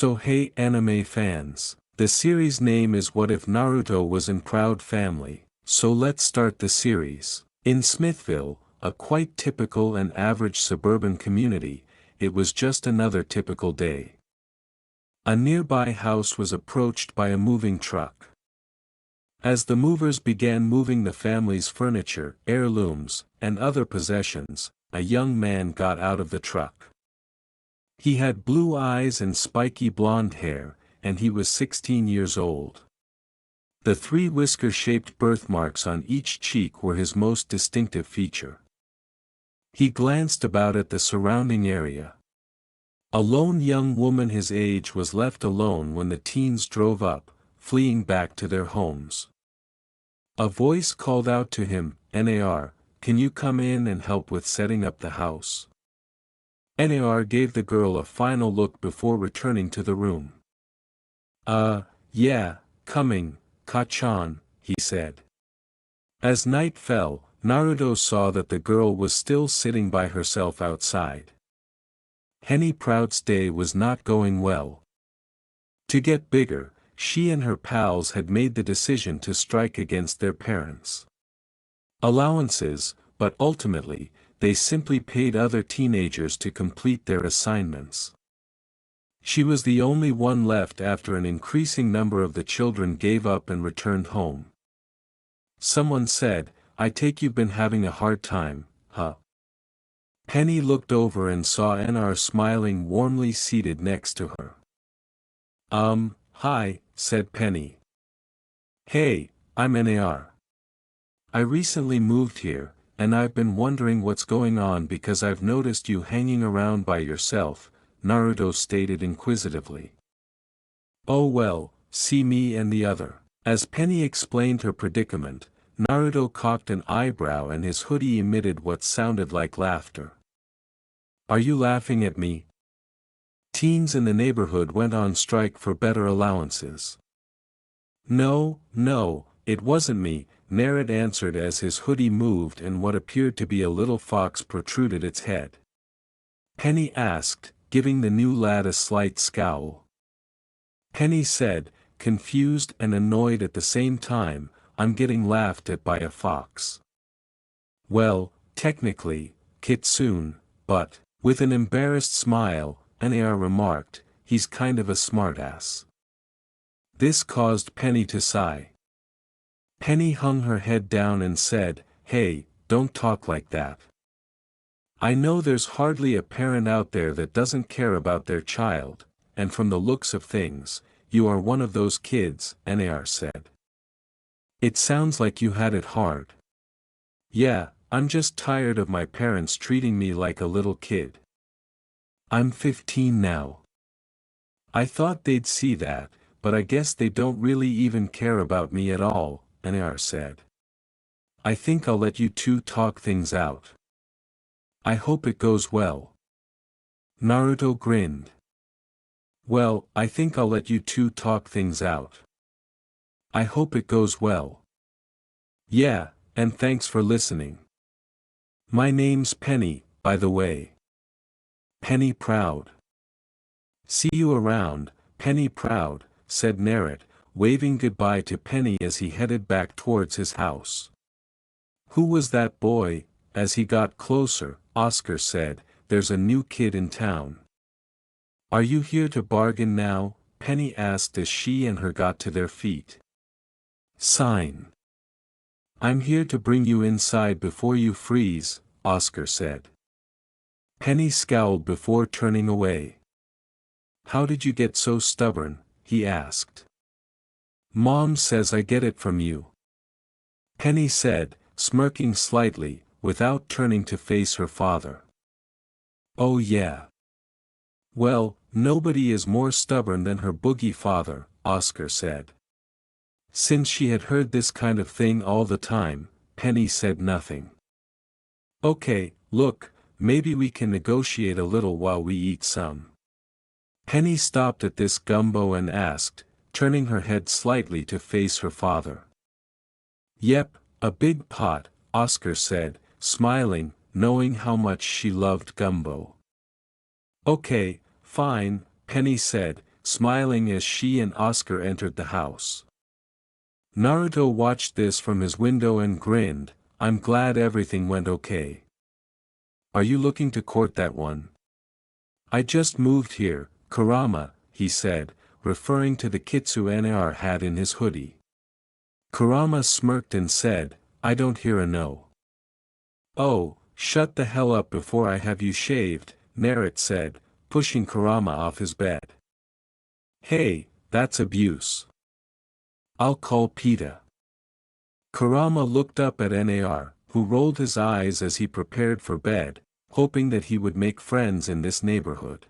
So hey anime fans, the series name is What If Naruto Was in Proud Family, so let's start the series. In Smithville, a quite typical and average suburban community, it was just another typical day. A nearby house was approached by a moving truck. As the movers began moving the family's furniture, heirlooms, and other possessions, a young man got out of the truck. He had blue eyes and spiky blonde hair, and he was 16 years old. The three whisker-shaped birthmarks on each cheek were his most distinctive feature. He glanced about at the surrounding area. A lone young woman his age was left alone when the teens drove up, fleeing back to their homes. A voice called out to him, "Nar, can you come in and help with setting up the house?" Nar gave the girl a final look before returning to the room. Yeah, coming, Kachan," he said. As night fell, Naruto saw that the girl was still sitting by herself outside. Henny Proud's day was not going well. To get bigger, she and her pals had made the decision to strike against their parents' allowances, but ultimately, they simply paid other teenagers to complete their assignments. She was the only one left after an increasing number of the children gave up and returned home. Someone said, "I take you've been having a hard time, huh?" Penny looked over and saw Nar smiling warmly seated next to her. Hi," said Penny. "Hey, I'm Nar. I recently moved here, and I've been wondering what's going on because I've noticed you hanging around by yourself," Naruto stated inquisitively. "Oh well, see me and the other." As Penny explained her predicament, Naruto cocked an eyebrow and his hoodie emitted what sounded like laughter. "Are you laughing at me?" Teens in the neighborhood went on strike for better allowances. No, it wasn't me," Naruto answered as his hoodie moved and what appeared to be a little fox protruded its head. Penny asked, giving the new lad a slight scowl. Penny said, confused and annoyed at the same time, "I'm getting laughed at by a fox." "Well, technically, Kitsune, but," with an embarrassed smile, Nar remarked, "he's kind of a smartass." This caused Penny to sigh. Penny hung her head down and said, "Hey, don't talk like that. I know there's hardly a parent out there that doesn't care about their child, and from the looks of things, you are one of those kids," Nar said. "It sounds like you had it hard." "Yeah, I'm just tired of my parents treating me like a little kid. I'm 15 now. I thought they'd see that, but I guess they don't really even care about me at all," Nar said. "I think I'll let you two talk things out. I hope it goes well." Naruto grinned. "Well, I think I'll let you two talk things out. I hope it goes well. Yeah, and thanks for listening. My name's Penny, by the way. Penny Proud. See you around, Penny Proud," said Naruto, waving goodbye to Penny as he headed back towards his house. "Who was that boy?" As he got closer, Oscar said, "There's a new kid in town." "Are you here to bargain now?" Penny asked as she and her got to their feet. "Sign. I'm here to bring you inside before you freeze," Oscar said. Penny scowled before turning away. "How did you get so stubborn?" he asked. "Mom says I get it from you," Penny said, smirking slightly, without turning to face her father. "Oh yeah. Well, nobody is more stubborn than her boogie father," Oscar said. Since she had heard this kind of thing all the time, Penny said nothing. "Okay, look, maybe we can negotiate a little while we eat some." Penny stopped at this gumbo and asked, turning her head slightly to face her father. "Yep, a big pot," Oscar said, smiling, knowing how much she loved gumbo. "Okay, fine," Penny said, smiling as she and Oscar entered the house. Naruto watched this from his window and grinned. "I'm glad everything went okay. Are you looking to court that one?" "I just moved here, Kurama," he said, referring to the kitsu Nar had in his hoodie. Kurama smirked and said, "I don't hear a no." "Oh, shut the hell up before I have you shaved," Naruto said, pushing Kurama off his bed. "Hey, that's abuse. I'll call PETA." Kurama looked up at Nar, who rolled his eyes as he prepared for bed, hoping that he would make friends in this neighborhood.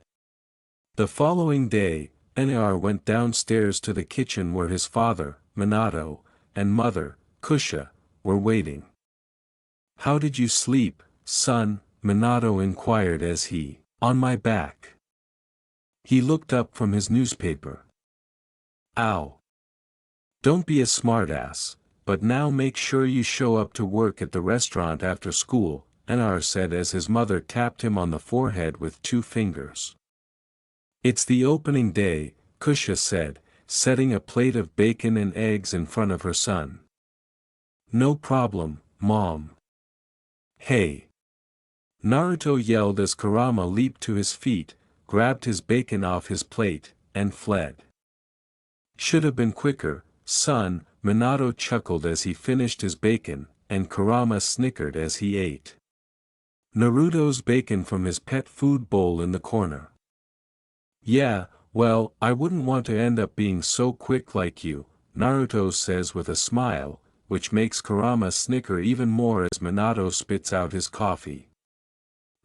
The following day, Nar went downstairs to the kitchen where his father, Minato, and mother, Kusha, were waiting. "How did you sleep, son?" Minato inquired as he, "On my back." He looked up from his newspaper. "Ow. Don't be a smartass, but now make sure you show up to work at the restaurant after school," Nar said as his mother tapped him on the forehead with 2 fingers. "It's the opening day," Kusha said, setting a plate of bacon and eggs in front of her son. "No problem, Mom." "Hey!" Naruto yelled as Kurama leaped to his feet, grabbed his bacon off his plate, and fled. "Should have been quicker, son," Minato chuckled as he finished his bacon, and Kurama snickered as he ate Naruto's bacon from his pet food bowl in the corner. "Yeah, well, I wouldn't want to end up being so quick like you," Naruto says with a smile, which makes Kurama snicker even more as Minato spits out his coffee.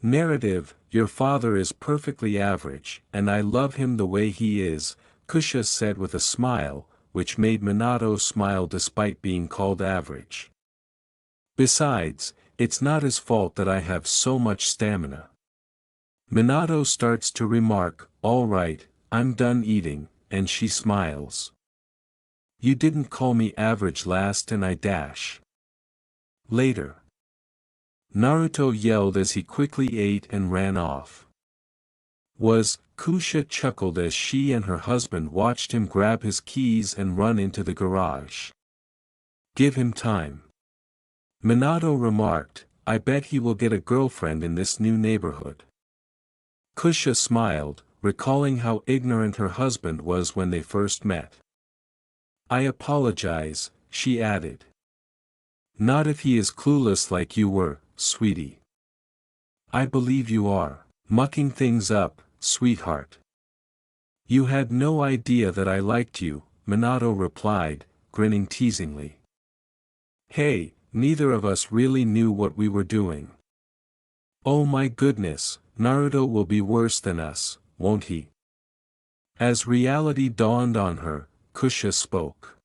Narrative: Your father is perfectly average, and I love him the way he is, Kusha said with a smile, which made Minato smile despite being called average. "Besides, it's not his fault that I have so much stamina." Minato starts to remark, "All right, I'm done eating," and she smiles. "You didn't call me average last and I dash." Later. Naruto yelled as he quickly ate and ran off. Kusha chuckled as she and her husband watched him grab his keys and run into the garage. "Give him time." Minato remarked, "I bet he will get a girlfriend in this new neighborhood." Kusha smiled, recalling how ignorant her husband was when they first met. "I apologize," she added. "Not if he is clueless like you were, sweetie." "I believe you are mucking things up, sweetheart." "You had no idea that I liked you," Minato replied, grinning teasingly. "Hey, neither of us really knew what we were doing." "Oh my goodness, Naruto will be worse than us, won't he?" As reality dawned on her, Kusha spoke.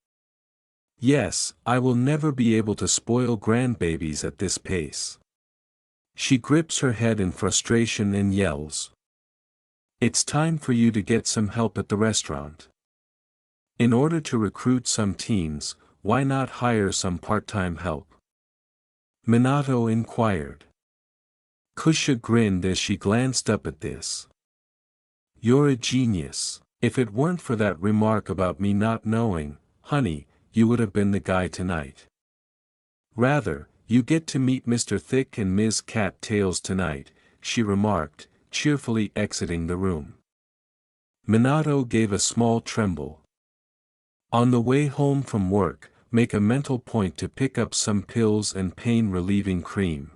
"Yes, I will never be able to spoil grandbabies at this pace." She grips her head in frustration and yells. "It's time for you to get some help at the restaurant. In order to recruit some teens, why not hire some part-time help?" Minato inquired. Kusha grinned as she glanced up at this. "You're a genius. If it weren't for that remark about me not knowing, honey, you would have been the guy tonight. Rather, you get to meet Mr. Thick and Ms. Cat Tails tonight," she remarked, cheerfully exiting the room. Minato gave a small tremble. On the way home from work, make a mental point to pick up some pills and pain-relieving cream.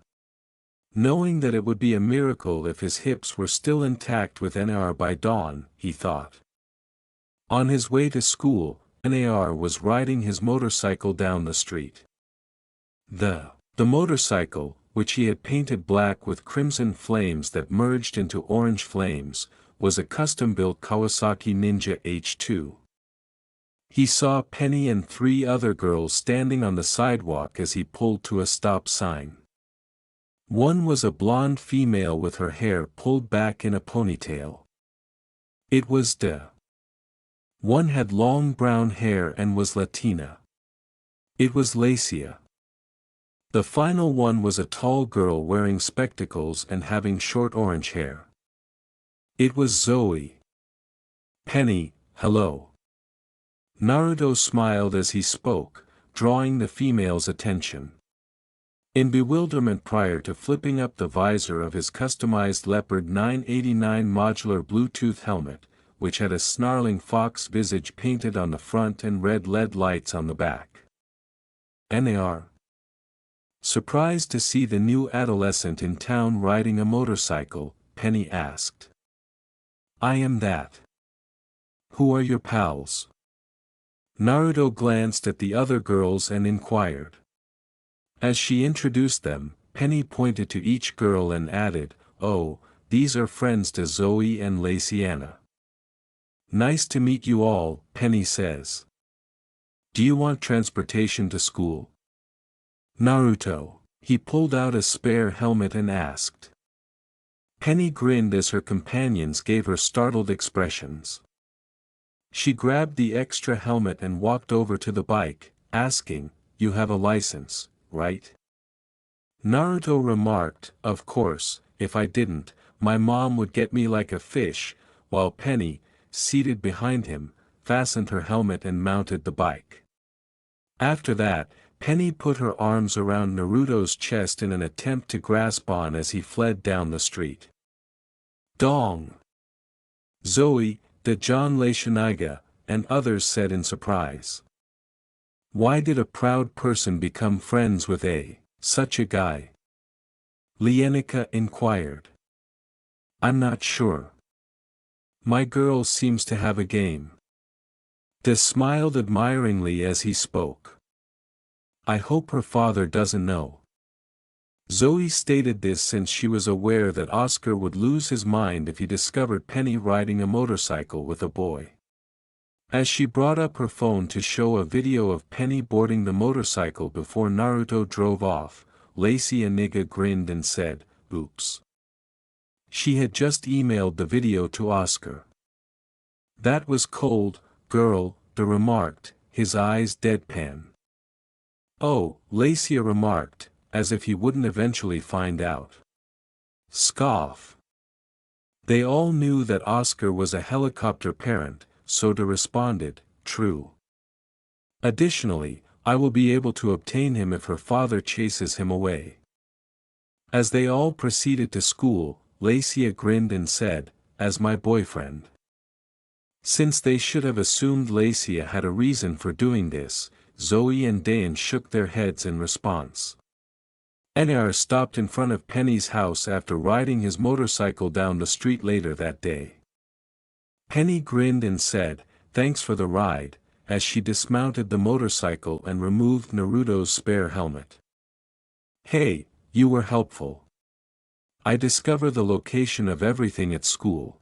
Knowing that it would be a miracle if his hips were still intact with Nar by dawn, he thought. On his way to school, Nar was riding his motorcycle down the street. The motorcycle, which he had painted black with crimson flames that merged into orange flames, was a custom-built Kawasaki Ninja H2. He saw Penny and 3 other girls standing on the sidewalk as he pulled to a stop sign. One was a blonde female with her hair pulled back in a ponytail. It was De. One had long brown hair and was Latina. It was Lacia. The final one was a tall girl wearing spectacles and having short orange hair. It was Zoe. Penny, Hello. Naruto smiled as he spoke, drawing the female's attention. In bewilderment prior to flipping up the visor of his customized Leopard 989 modular Bluetooth helmet, which had a snarling fox visage painted on the front and red LED lights on the back. NAR. Surprised to see the new adolescent in town riding a motorcycle, Penny asked. I am that. Who are your pals? Naruto glanced at the other girls and inquired. As she introduced them, Penny pointed to each girl and added, Oh, these are friends to Zoe and Laciana. Nice to meet you all, Penny says. Do you want transportation to school? Naruto. He pulled out a spare helmet and asked. Penny grinned as her companions gave her startled expressions. She grabbed the extra helmet and walked over to the bike, asking, You have a license, right? Naruto remarked, Of course, if I didn't, my mom would get me like a fish, while Penny, seated behind him, fastened her helmet and mounted the bike. After that, Penny put her arms around Naruto's chest in an attempt to grasp on as he fled down the street. Dong! Zoe, the John Lacianiga, and others said in surprise. Why did a proud person become friends with such a guy? Leanica inquired. I'm not sure. My girl seems to have a game. Des smiled admiringly as he spoke. I hope her father doesn't know. Zoe stated this since she was aware that Oscar would lose his mind if he discovered Penny riding a motorcycle with a boy. As she brought up her phone to show a video of Penny boarding the motorcycle before Naruto drove off, Lacianiga grinned and said, Oops. She had just emailed the video to Oscar. That was cold, girl, De remarked, his eyes deadpan. Oh, Lacia remarked, as if he wouldn't eventually find out. Scoff. They all knew that Oscar was a helicopter parent, so De responded, True. Additionally, I will be able to obtain him if her father chases him away. As they all proceeded to school, Lacia grinned and said, As my boyfriend. Since they should have assumed Lacia had a reason for doing this, Zoe and Dayan shook their heads in response. Nar stopped in front of Penny's house after riding his motorcycle down the street later that day. Penny grinned and said, Thanks for the ride, as she dismounted the motorcycle and removed Naruto's spare helmet. Hey, you were helpful. I discover the location of everything at school.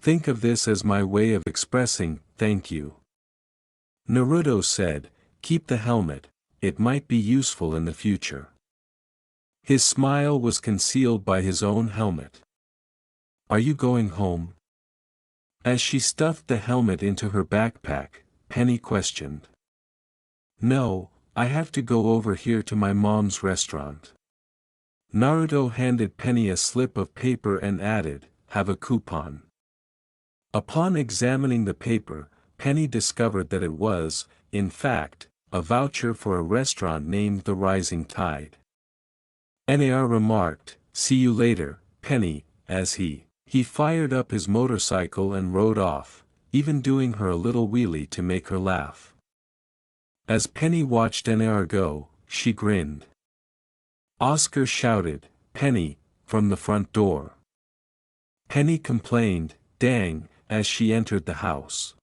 Think of this as my way of expressing, thank you. Naruto said, Keep the helmet, it might be useful in the future. His smile was concealed by his own helmet. Are you going home? As she stuffed the helmet into her backpack, Penny questioned. No, I have to go over here to my mom's restaurant. Naruto handed Penny a slip of paper and added, Have a coupon. Upon examining the paper, Penny discovered that it was, in fact, a voucher for a restaurant named the Rising Tide. Nar remarked, See you later, Penny, as he fired up his motorcycle and rode off, even doing her a little wheelie to make her laugh. As Penny watched Nar go, she grinned. Oscar shouted, Penny, from the front door. Penny complained, Dang, as she entered the house.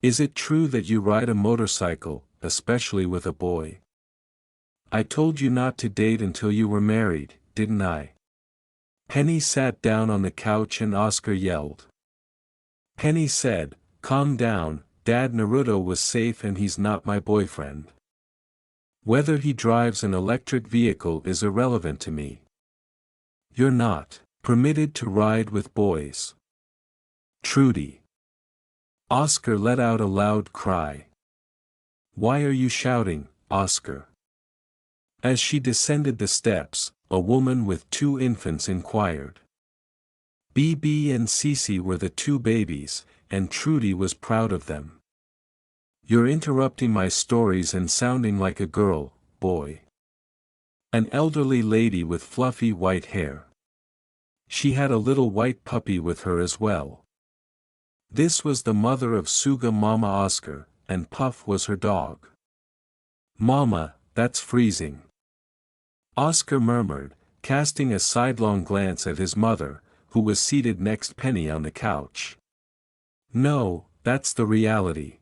Is it true that you ride a motorcycle, especially with a boy? I told you not to date until you were married, didn't I? Penny sat down on the couch and Oscar yelled. Penny said, Calm down, Dad. Naruto was safe and he's not my boyfriend. Whether he drives an electric vehicle is irrelevant to me. You're not permitted to ride with boys. Trudy. Oscar let out a loud cry. Why are you shouting, Oscar? As she descended the steps, a woman with 2 infants inquired. BB and Cece were the 2 babies, and Trudy was proud of them. "You're interrupting my stories and sounding like a girl, boy." An elderly lady with fluffy white hair. She had a little white puppy with her as well. This was the mother of Suga Mama Oscar, and Puff was her dog. "Mama, that's freezing," Oscar murmured, casting a sidelong glance at his mother, who was seated next Penny on the couch. "No, that's the reality."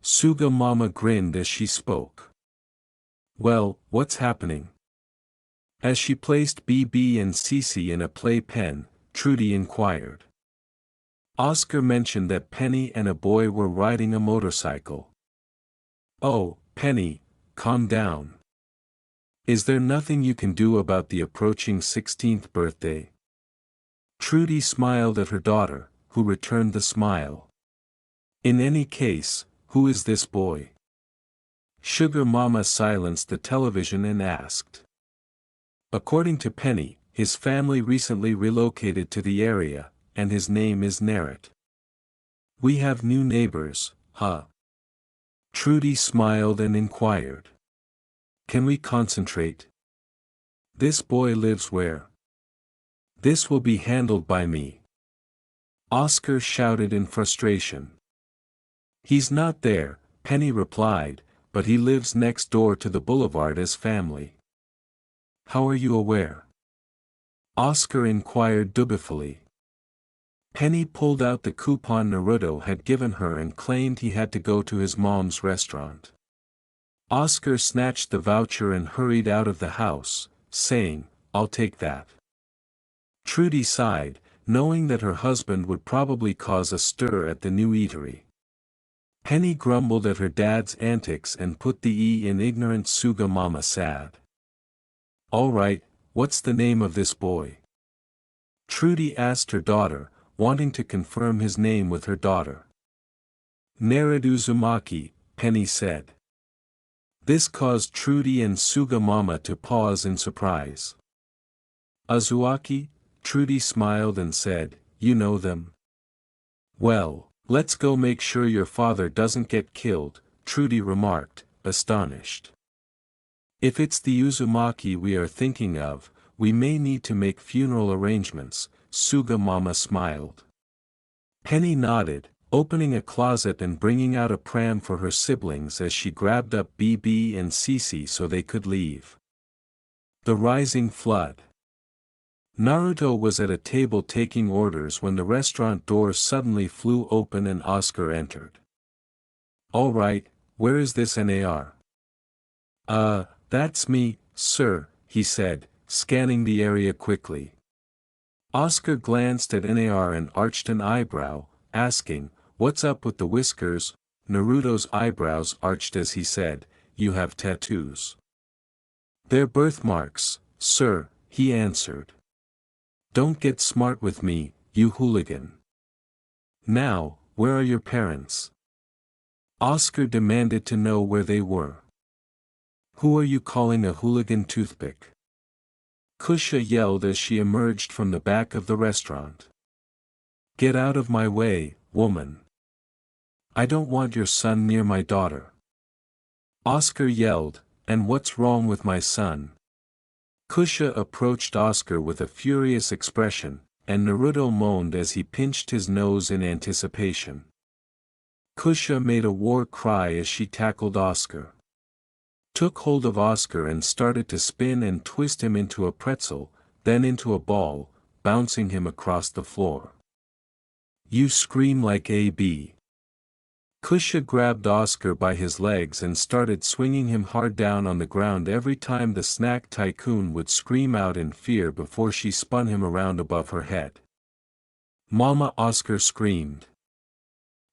Suga Mama grinned as she spoke. "Well, what's happening?" As she placed BB and Cece in a playpen, Trudy inquired. Oscar mentioned that Penny and a boy were riding a motorcycle. "Oh, Penny, calm down. Is there nothing you can do about the approaching 16th birthday?" Trudy smiled at her daughter, who returned the smile. "In any case, who is this boy?" Sugar Mama silenced the television and asked. According to Penny, his family recently relocated to the area, and his name is Narrat. "We have new neighbors, huh?" Trudy smiled and inquired. "Can we concentrate? This boy lives where?" "This will be handled by me," Oscar shouted in frustration. "He's not there," Penny replied, "but he lives next door to the boulevard as family." "How are you aware?" Oscar inquired dutifully. Penny pulled out the coupon Naruto had given her and claimed he had to go to his mom's restaurant. Oscar snatched the voucher and hurried out of the house, saying, "I'll take that." Trudy sighed, knowing that her husband would probably cause a stir at the new eatery. Penny grumbled at her dad's antics and put the E in ignorant Suga Mama sad. "All right, what's the name of this boy?" Trudy asked her daughter, wanting to confirm his name with her daughter. "Narrat Uzumaki," Penny said. This caused Trudy and Suga Mama to pause in surprise. "Azuaki?" Trudy smiled and said, "You know them?" "Well, let's go make sure your father doesn't get killed," Trudy remarked, astonished. "If it's the Uzumaki we are thinking of, we may need to make funeral arrangements," Suga Mama smiled. Penny nodded, opening a closet and bringing out a pram for her siblings as she grabbed up BB and Cece so they could leave. The rising flood. Naruto was at a table taking orders when the restaurant doors suddenly flew open and Oscar entered. "All right, where is this NAR?" That's me, sir," he said, scanning the area quickly. Oscar glanced at NAR and arched an eyebrow, asking, "What's up with the whiskers?" Naruto's eyebrows arched as he said, "You have tattoos." "They're birthmarks, sir," he answered. "Don't get smart with me, you hooligan." "Now, where are your parents?" Oscar demanded to know where they were. "Who are you calling a hooligan toothpick?" Kusha yelled as she emerged from the back of the restaurant. "Get out of my way, woman. I don't want your son near my daughter." Oscar yelled, "And what's wrong with my son?" Kusha approached Oscar with a furious expression, and Naruto moaned as he pinched his nose in anticipation. Kusha made a war cry as she tackled Oscar. Took hold of Oscar and started to spin and twist him into a pretzel, then into a ball, bouncing him across the floor. "You scream like A.B." Kusha grabbed Oscar by his legs and started swinging him hard down on the ground every time the snack tycoon would scream out in fear before she spun him around above her head. "Mama," Oscar screamed.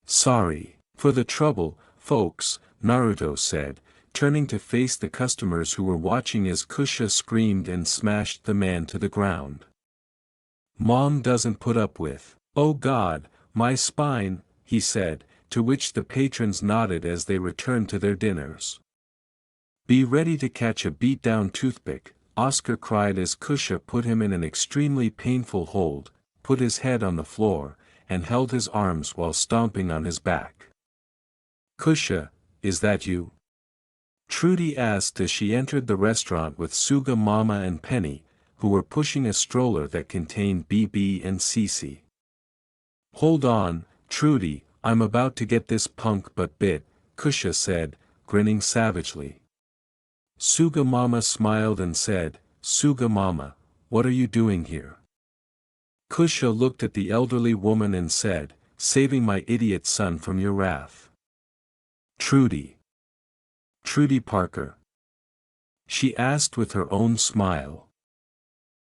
"Sorry for the trouble, folks," Naruto said, turning to face the customers who were watching as Kusha screamed and smashed the man to the ground. "Mom doesn't put up with, oh God, my spine," he said, to which the patrons nodded as they returned to their dinners. "Be ready to catch a beat-down toothpick," Oscar cried as Kusha put him in an extremely painful hold, put his head on the floor, and held his arms while stomping on his back. "Kusha, is that you?" Trudy asked as she entered the restaurant with Suga Mama and Penny, who were pushing a stroller that contained BB and Cece. "Hold on, Trudy, I'm about to get this punk but bit," Kusha said, grinning savagely. Suga Mama smiled and said, "Suga Mama, what are you doing here?" Kusha looked at the elderly woman and said, "Saving my idiot son from your wrath." "Trudy. Trudy Parker?" she asked with her own smile.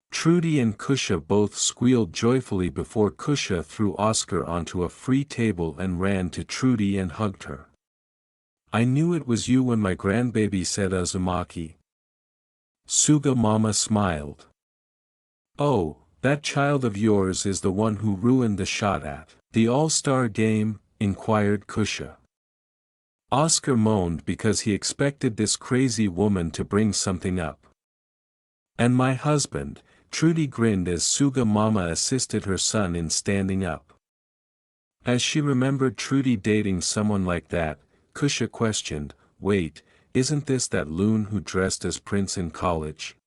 Trudy and Kusha both squealed joyfully before Kusha threw Oscar onto a free table and ran to Trudy and hugged her. "I knew it was you when my grandbaby," said Uzumaki. Suga Mama smiled. "Oh, that child of yours is the one who ruined the shot at the All-Star game?" inquired Kusha. Oscar moaned because he expected this crazy woman to bring something up. "And my husband," Trudy grinned as Suga Mama assisted her son in standing up. As she remembered Trudy dating someone like that, Kusha questioned, "Wait, isn't this that loon who dressed as Prince in college?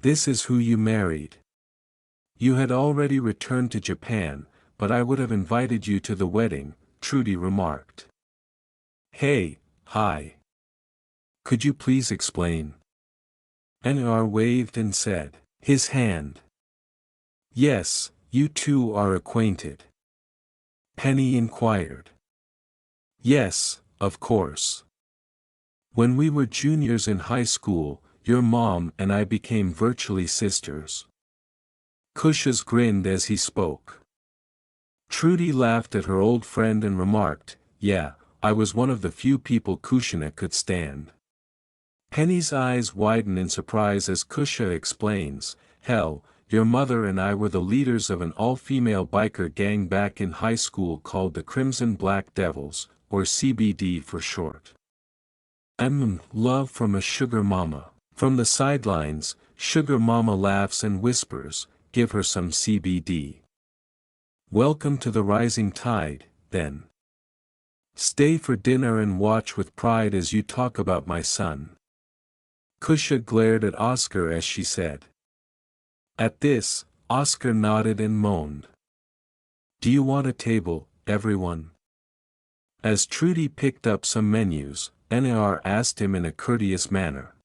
This is who you married?" "You had already returned to Japan, but I would have invited you to the wedding," Trudy remarked. "Hey, hi. Could you please explain?" NR waved and said, his hand. "Yes, you two are acquainted?" Penny inquired. "Yes, of course. When we were juniors in high school, your mom and I became virtually sisters." Kusha's grinned as he spoke. Trudy laughed at her old friend and remarked, "Yeah, I was one of the few people Kushina could stand." Penny's eyes widen in surprise as Kusha explains, "Hell, your mother and I were the leaders of an all-female biker gang back in high school called the Crimson Black Devils, or CBD for short." Love from a sugar mama. From the sidelines, Sugar Mama laughs and whispers, "Give her some CBD. Welcome to the rising tide, then. Stay for dinner and watch with pride as you talk about my son." Kusha glared at Oscar as she said. At this, Oscar nodded and moaned. "Do you want a table, everyone?" As Trudy picked up some menus, NAR asked him in a courteous manner.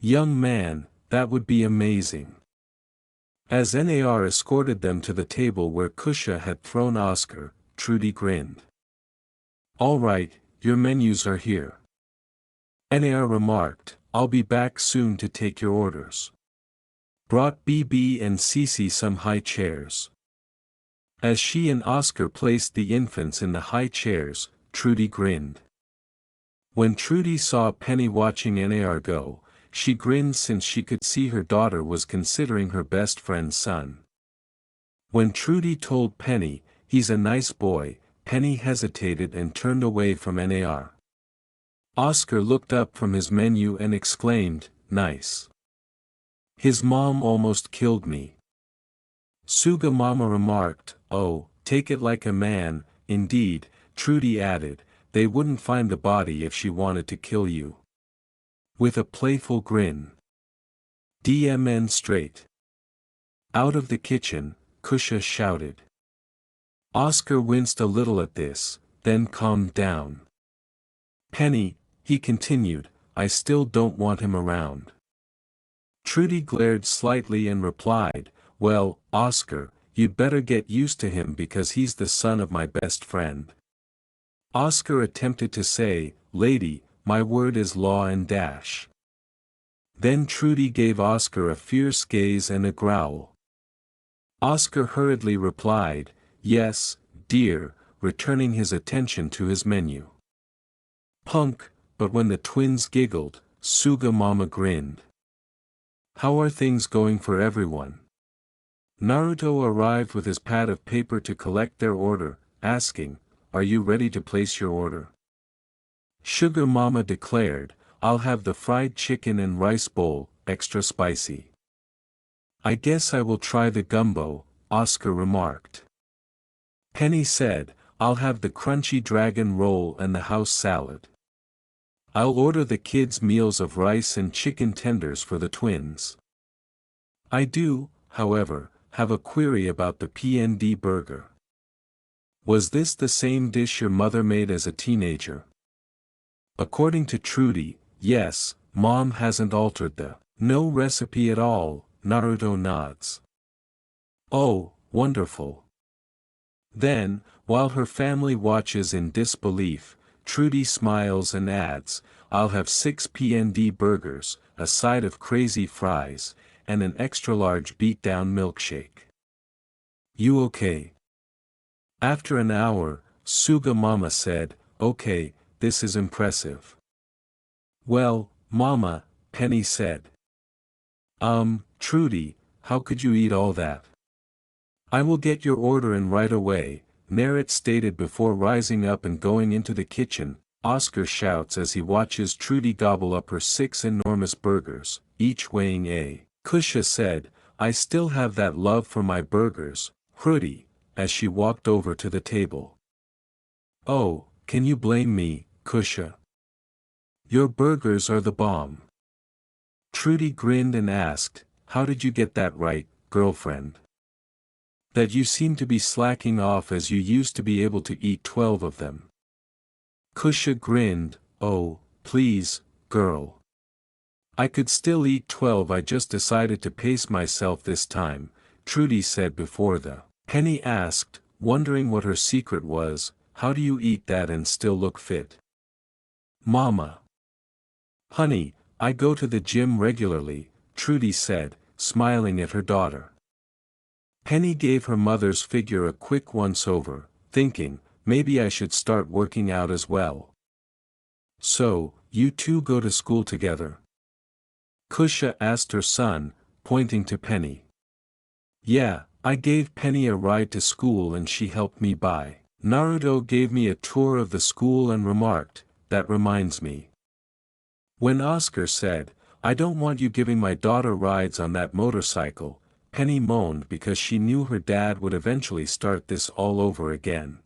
"Young man, that would be amazing." As NAR escorted them to the table where Kusha had thrown Oscar, Trudy grinned. "All right, your menus are here." NAR remarked, "I'll be back soon to take your orders." Brought BB and Cece some high chairs. As she and Oscar placed the infants in the high chairs, Trudy grinned. When Trudy saw Penny watching NAR go, she grinned since she could see her daughter was considering her best friend's son. When Trudy told Penny, "He's a nice boy," Penny hesitated and turned away from NAR. Oscar looked up from his menu and exclaimed, "Nice. His mom almost killed me." Suga Mama remarked, "Oh, take it like a man." "Indeed," Trudy added, "they wouldn't find the body if she wanted to kill you." With a playful grin. DMN straight. Out of the kitchen, Kusha shouted. Oscar winced a little at this, then calmed down. "Penny," he continued, "I still don't want him around." Trudy glared slightly and replied, "Well, Oscar, you'd better get used to him because he's the son of my best friend." Oscar attempted to say, "Lady, my word is law and dash." Then Trudy gave Oscar a fierce gaze and a growl. Oscar hurriedly replied, "Yes, dear," returning his attention to his menu. Punk, but when the twins giggled, Suga Mama grinned. "How are things going for everyone?" Naruto arrived with his pad of paper to collect their order, asking, "Are you ready to place your order?" Sugar Mama declared, "I'll have the fried chicken and rice bowl, extra spicy." "I guess I will try the gumbo," Oscar remarked. Penny said, I'll have the crunchy dragon roll and the house salad. I'll order the kids' meals of rice and chicken tenders for the twins. I do, however, have a query about the P&D burger. Was this the same dish your mother made as a teenager? According to Trudy, yes, Mom hasn't altered the no recipe at all. Naruto nods. Oh, wonderful. Then, while her family watches in disbelief, Trudy smiles and adds, I'll have 6 P&D burgers, a side of crazy fries, and an extra-large beat-down milkshake. You okay? After an hour, Suga Mama said, okay, this is impressive. Well, Mama, Penny said. Trudy, how could you eat all that? I will get your order in right away, Merritt stated before rising up and going into the kitchen. Oscar shouts as he watches Trudy gobble up her 6 enormous burgers, each weighing a. Kusha said, I still have that love for my burgers, Trudy, as she walked over to the table. Oh, can you blame me, Kusha? Your burgers are the bomb. Trudy grinned and asked, how did you get that right, girlfriend? That you seem to be slacking off as you used to be able to eat 12 of them. Kusha grinned, oh, please, girl. I could still eat 12, I just decided to pace myself this time, Trudy said before the. Penny asked, wondering what her secret was, how do you eat that and still look fit? Mama. Honey, I go to the gym regularly, Trudy said, smiling at her daughter. Penny gave her mother's figure a quick once-over, thinking, maybe I should start working out as well. So, you two go to school together? Kusha asked her son, pointing to Penny. Yeah, I gave Penny a ride to school and she helped me buy. Naruto gave me a tour of the school and remarked, that reminds me. When Oscar said, I don't want you giving my daughter rides on that motorcycle, Penny moaned because she knew her dad would eventually start this all over again.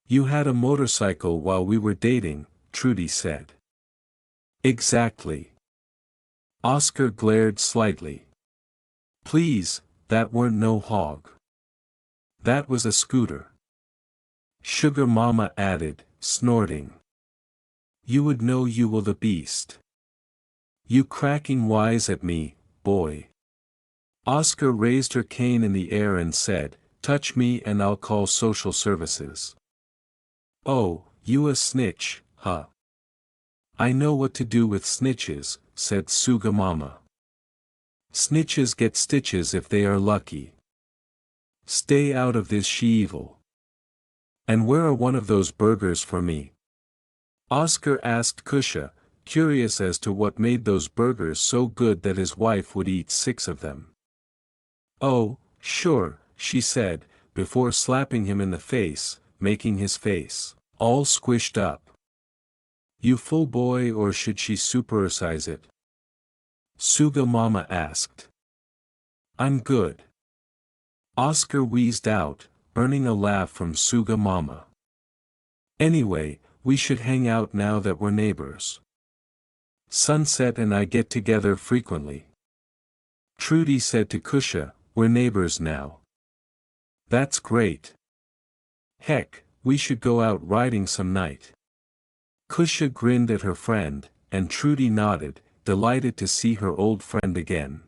You had a motorcycle while we were dating, Trudy said. Exactly. Oscar glared slightly. Please, that weren't no hog. That was a scooter. Sugar Mama added, snorting. You would know you were the beast. You cracking wise at me, boy. Oscar raised her cane in the air and said, touch me and I'll call social services. Oh, you a snitch, huh? I know what to do with snitches, said Suga Mama. Snitches get stitches if they are lucky. Stay out of this she-evil. And where are one of those burgers for me? Oscar asked Kusha, curious as to what made those burgers so good that his wife would eat 6 of them. Oh, sure, she said, before slapping him in the face, making his face all squished up. You full boy, or should she supersize it? Suga Mama asked. I'm good. Oscar wheezed out, earning a laugh from Suga Mama. Anyway, we should hang out now that we're neighbors. Sunset and I get together frequently. Trudy said to Kusha, we're neighbors now. That's great. Heck, we should go out riding some night. Kusha grinned at her friend, and Trudy nodded, delighted to see her old friend again.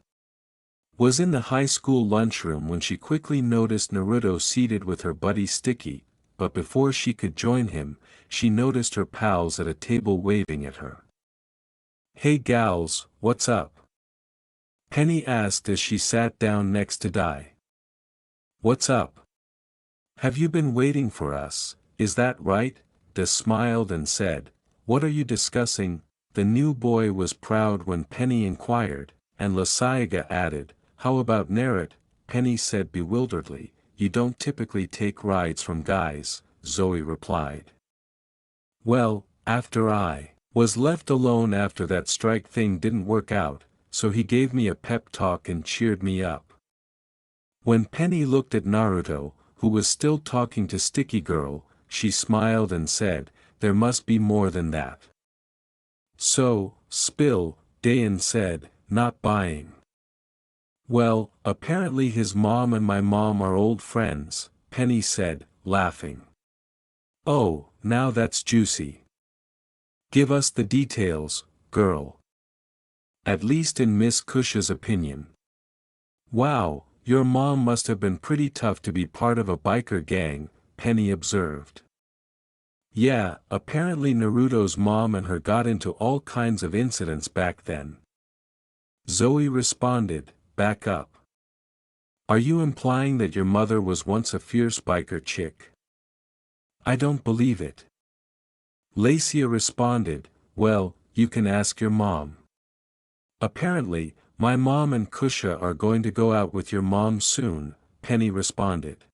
Was in the high school lunchroom when she quickly noticed Naruto seated with her buddy Sticky, but before she could join him, she noticed her pals at a table waving at her. Hey gals, what's up? Penny asked as she sat down next to Dai. What's up? Have you been waiting for us, is that right? Dai smiled and said, what are you discussing? The new boy was proud when Penny inquired, and Lasaiga added, how about Naruto? Penny said bewilderedly, you don't typically take rides from guys, Zoe replied. Well, after I was left alone after that strike thing didn't work out, so he gave me a pep talk and cheered me up. When Penny looked at Naruto, who was still talking to Sticky Girl. She smiled and said, "There must be more than that." "So, spill," Dayan said, not buying. "Well, apparently his mom and my mom are old friends," Penny said, laughing. "Oh, now that's juicy. Give us the details, girl." "At least in Miss Cush's opinion." "Wow, your mom must have been pretty tough to be part of a biker gang," Penny observed. "Yeah, apparently Naruto's mom and her got into all kinds of incidents back then." Zoe responded, "Back up. Are you implying that your mother was once a fierce biker chick?" "I don't believe it." Lacia responded, "Well, you can ask your mom." "Apparently, my mom and Kusha are going to go out with your mom soon," Penny responded.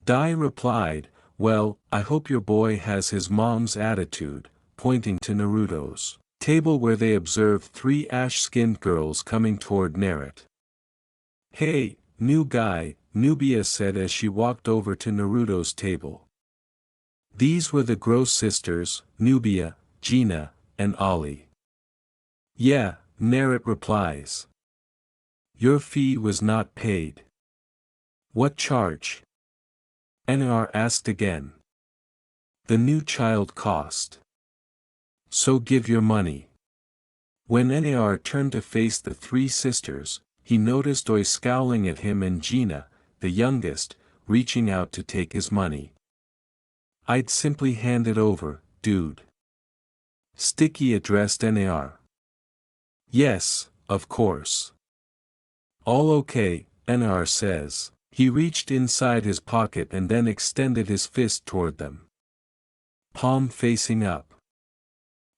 Dai replied, "Well, I hope your boy has his mom's attitude," pointing to Naruto's table where they observed 3 ash-skinned girls coming toward Naruto. "Hey, new guy," Nubia said as she walked over to Naruto's table. These were the Gross sisters, Nubia, Gina, and Ali. "Yeah," Naruto replies. "Your fee was not paid." "What charge?" NR asked again. "The new child cost. So give your money." When NAR turned to face the 3 sisters, he noticed Oi scowling at him and Gina, the youngest, reaching out to take his money. "I'd simply hand it over, dude." Sticky addressed NAR. "Yes, of course. All okay," NR says. He reached inside his pocket and then extended his fist toward them. Palm facing up.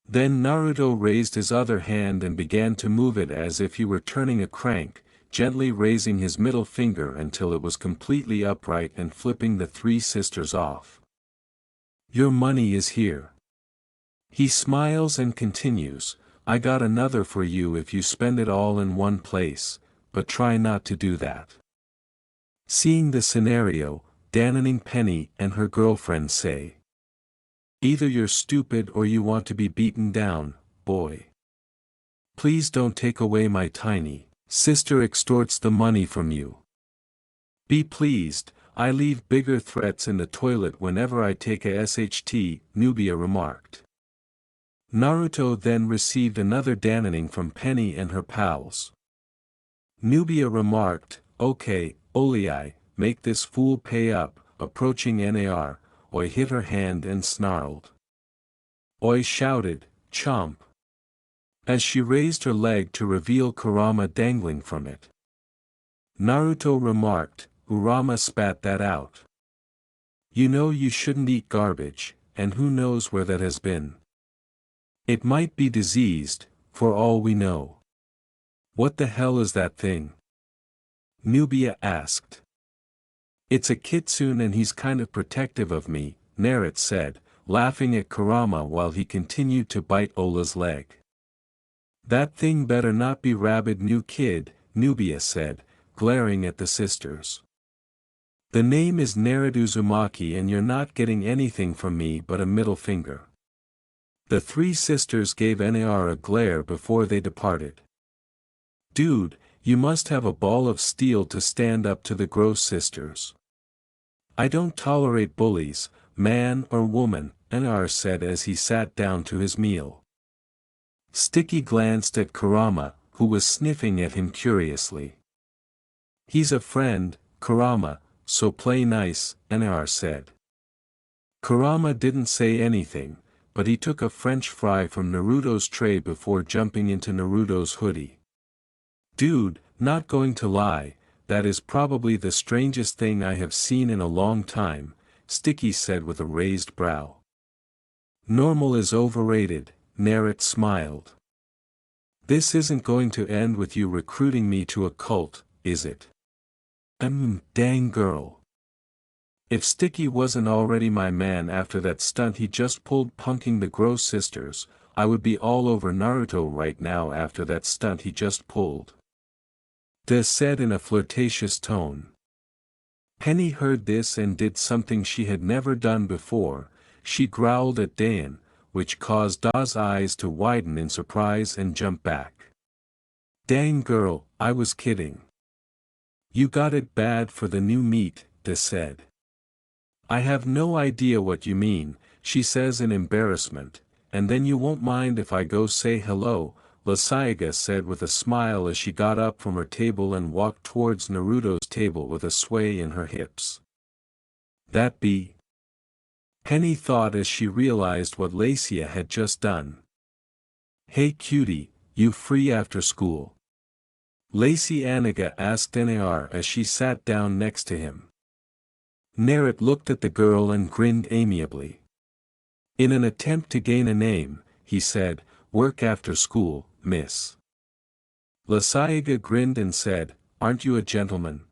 Then Naruto raised his other hand and began to move it as if he were turning a crank, gently raising his middle finger until it was completely upright and flipping the 3 sisters off. "Your money is here." He smiles and continues, "I got another for you if you spend it all in one place, but try not to do that." Seeing the scenario, Dananing Penny and her girlfriend say, "Either you're stupid or you want to be beaten down, boy. Please don't take away my tiny sister extorts the money from you. Be pleased, I leave bigger threats in the toilet whenever I take a SHT," Nubia remarked. Naruto then received another Dananing from Penny and her pals. Nubia remarked, "Okay, Olei, make this fool pay up." Approaching NAR, Oi hit her hand and snarled. Oi shouted, "Chomp!" as she raised her leg to reveal Kurama dangling from it. Naruto remarked, "Urama spat that out. You know you shouldn't eat garbage, and who knows where that has been. It might be diseased, for all we know." "What the hell is that thing?" Nubia asked. "It's a kitsune and he's kind of protective of me," Naruto said, laughing at Kurama while he continued to bite Ola's leg. "That thing better not be rabid new kid," Nubia said, glaring at the sisters. "The name is Naruto Uzumaki and you're not getting anything from me but a middle finger." The 3 sisters gave NAR a glare before they departed. "Dude, you must have a ball of steel to stand up to the Gross sisters." "I don't tolerate bullies, man or woman," NR said as he sat down to his meal. Sticky glanced at Kurama, who was sniffing at him curiously. "He's a friend, Kurama, so play nice," NR said. Kurama didn't say anything, but he took a French fry from Naruto's tray before jumping into Naruto's hoodie. "Dude, not going to lie, that is probably the strangest thing I have seen in a long time," Sticky said with a raised brow. "Normal is overrated," Naruto smiled. "This isn't going to end with you recruiting me to a cult, is it?" Dang girl. If Sticky wasn't already my man after that stunt he just pulled punking the Gross sisters, I would be all over Naruto right now after that stunt he just pulled." Des said in a flirtatious tone. Penny heard this and did something she had never done before. She growled at Dayan, which caused Da's eyes to widen in surprise and jump back. "Dang girl, I was kidding. You got it bad for the new meat," Da said. "I have no idea what you mean," she says in embarrassment, "and then you won't mind if I go say hello," Lasaiga said with a smile as she got up from her table and walked towards Naruto's table with a sway in her hips. "That be?" Penny thought as she realized what Lacia had just done. "Hey cutie, you free after school?" Lacey Anaga asked Nar as she sat down next to him. Narrett looked at the girl and grinned amiably. In an attempt to gain a name, he said, "Work after school, miss." Lasaiga grinned and said, "Aren't you a gentleman?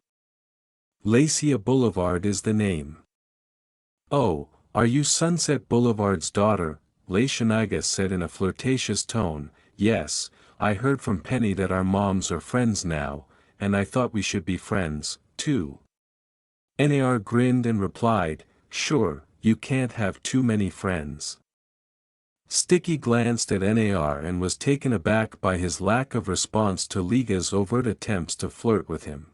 Lacia Boulevard is the name." "Oh, are you Sunset Boulevard's daughter?" Lashaniga said in a flirtatious tone. "Yes, I heard from Penny that our moms are friends now, and I thought we should be friends, too." Nar grinned and replied, "Sure, you can't have too many friends." Sticky glanced at Nar and was taken aback by his lack of response to Liga's overt attempts to flirt with him.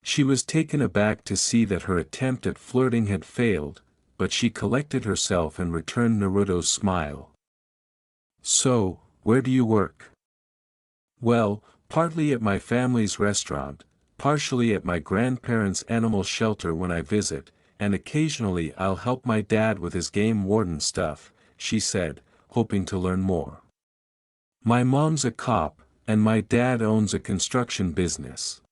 She was taken aback to see that her attempt at flirting had failed, but she collected herself and returned Naruto's smile. "So, where do you work?" "Well, partly at my family's restaurant, partially at my grandparents' animal shelter when I visit, and occasionally I'll help my dad with his game warden stuff," she said, hoping to learn more. "My mom's a cop, and my dad owns a construction business."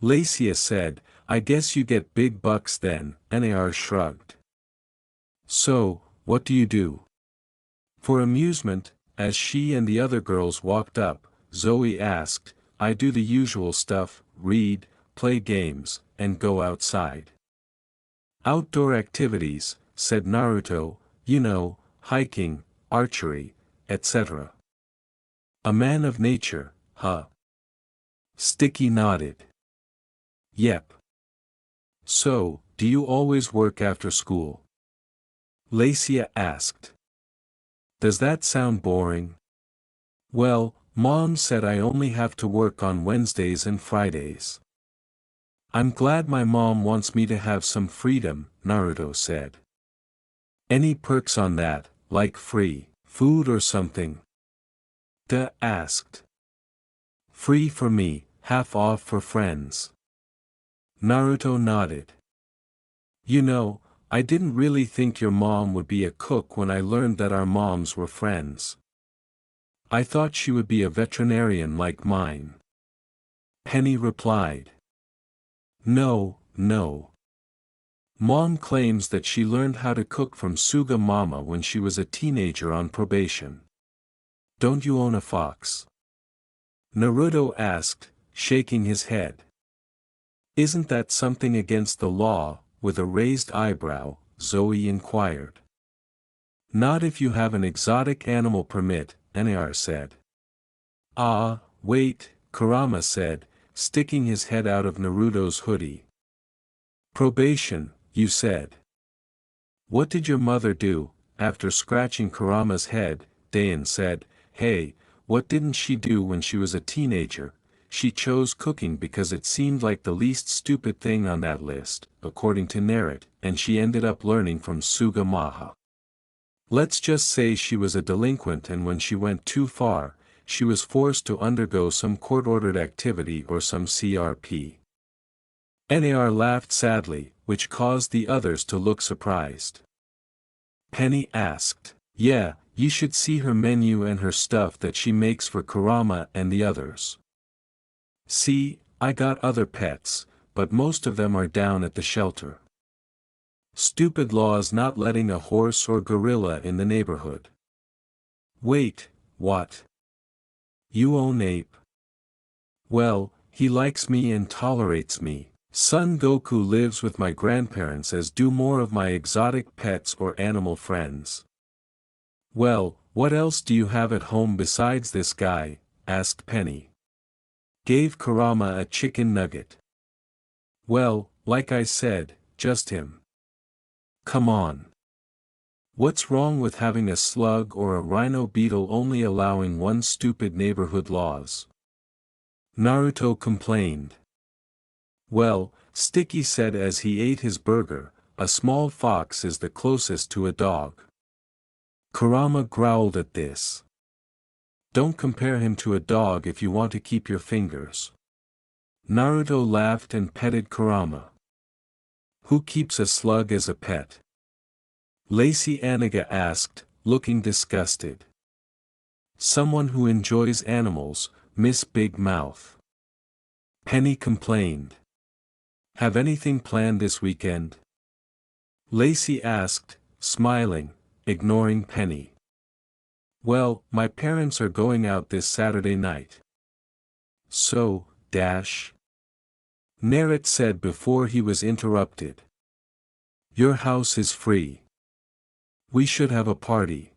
Lacia said, "I guess you get big bucks then," Nar shrugged. "So, what do you do?" For amusement, as she and the other girls walked up, Zoe asked, "I do the usual stuff, read, play games, and go outside." "Outdoor activities," said Naruto, "you know, hiking, archery, etc." "A man of nature, huh?" Sticky nodded. "Yep." "So, do you always work after school?" Lacia asked. "Does that sound boring?" "Well, Mom said I only have to work on Wednesdays and Fridays." "I'm glad my mom wants me to have some freedom," Naruto said. "Any perks on that, like free food or something?" Da asked. "Free for me, half off for friends." Naruto nodded. "You know, I didn't really think your mom would be a cook when I learned that our moms were friends. I thought she would be a veterinarian like mine." Penny replied. No. Mom claims that she learned how to cook from Suga Mama when she was a teenager on probation." "Don't you own a fox?" Naruto asked, shaking his head. "Isn't that something against the law?" With a raised eyebrow, Zoe inquired. "Not if you have an exotic animal permit," Nar said. "Ah, wait," Kurama said, sticking his head out of Naruto's hoodie. "Probation, you said. What did your mother do?" After scratching Kurama's head, Dayan said, "Hey, what didn't she do when she was a teenager? She chose cooking because it seemed like the least stupid thing on that list, according to Narrett, and she ended up learning from Suga Maha. Let's just say she was a delinquent, and when she went too far, she was forced to undergo some court-ordered activity or some CRP." Nar laughed sadly, which caused the others to look surprised. Penny asked, "Yeah, you should see her menu and her stuff that she makes for Kurama and the others. See, I got other pets, but most of them are down at the shelter. Stupid laws not letting a horse or gorilla in the neighborhood." "Wait, what? You own ape?" "Well, he likes me and tolerates me. Son Goku lives with my grandparents, as do more of my exotic pets or animal friends." "Well, what else do you have at home besides this guy?" asked Penny. "Gave Kurama a chicken nugget." "Well, like I said, just him. Come on. What's wrong with having a slug or a rhino beetle only allowing one stupid neighborhood laws? Naruto complained. Well, Sticky said as he ate his burger, a small fox is the closest to a dog. Kurama growled at this. Don't compare him to a dog if you want to keep your fingers. Naruto laughed and petted Kurama. Who keeps a slug as a pet? Lacey Anaga asked, looking disgusted. Someone who enjoys animals, Miss Big Mouth. Penny complained. Have anything planned this weekend? Lacey asked, smiling, ignoring Penny. Well, my parents are going out this Saturday night. So, Narrate said before he was interrupted. Your house is free. We should have a party.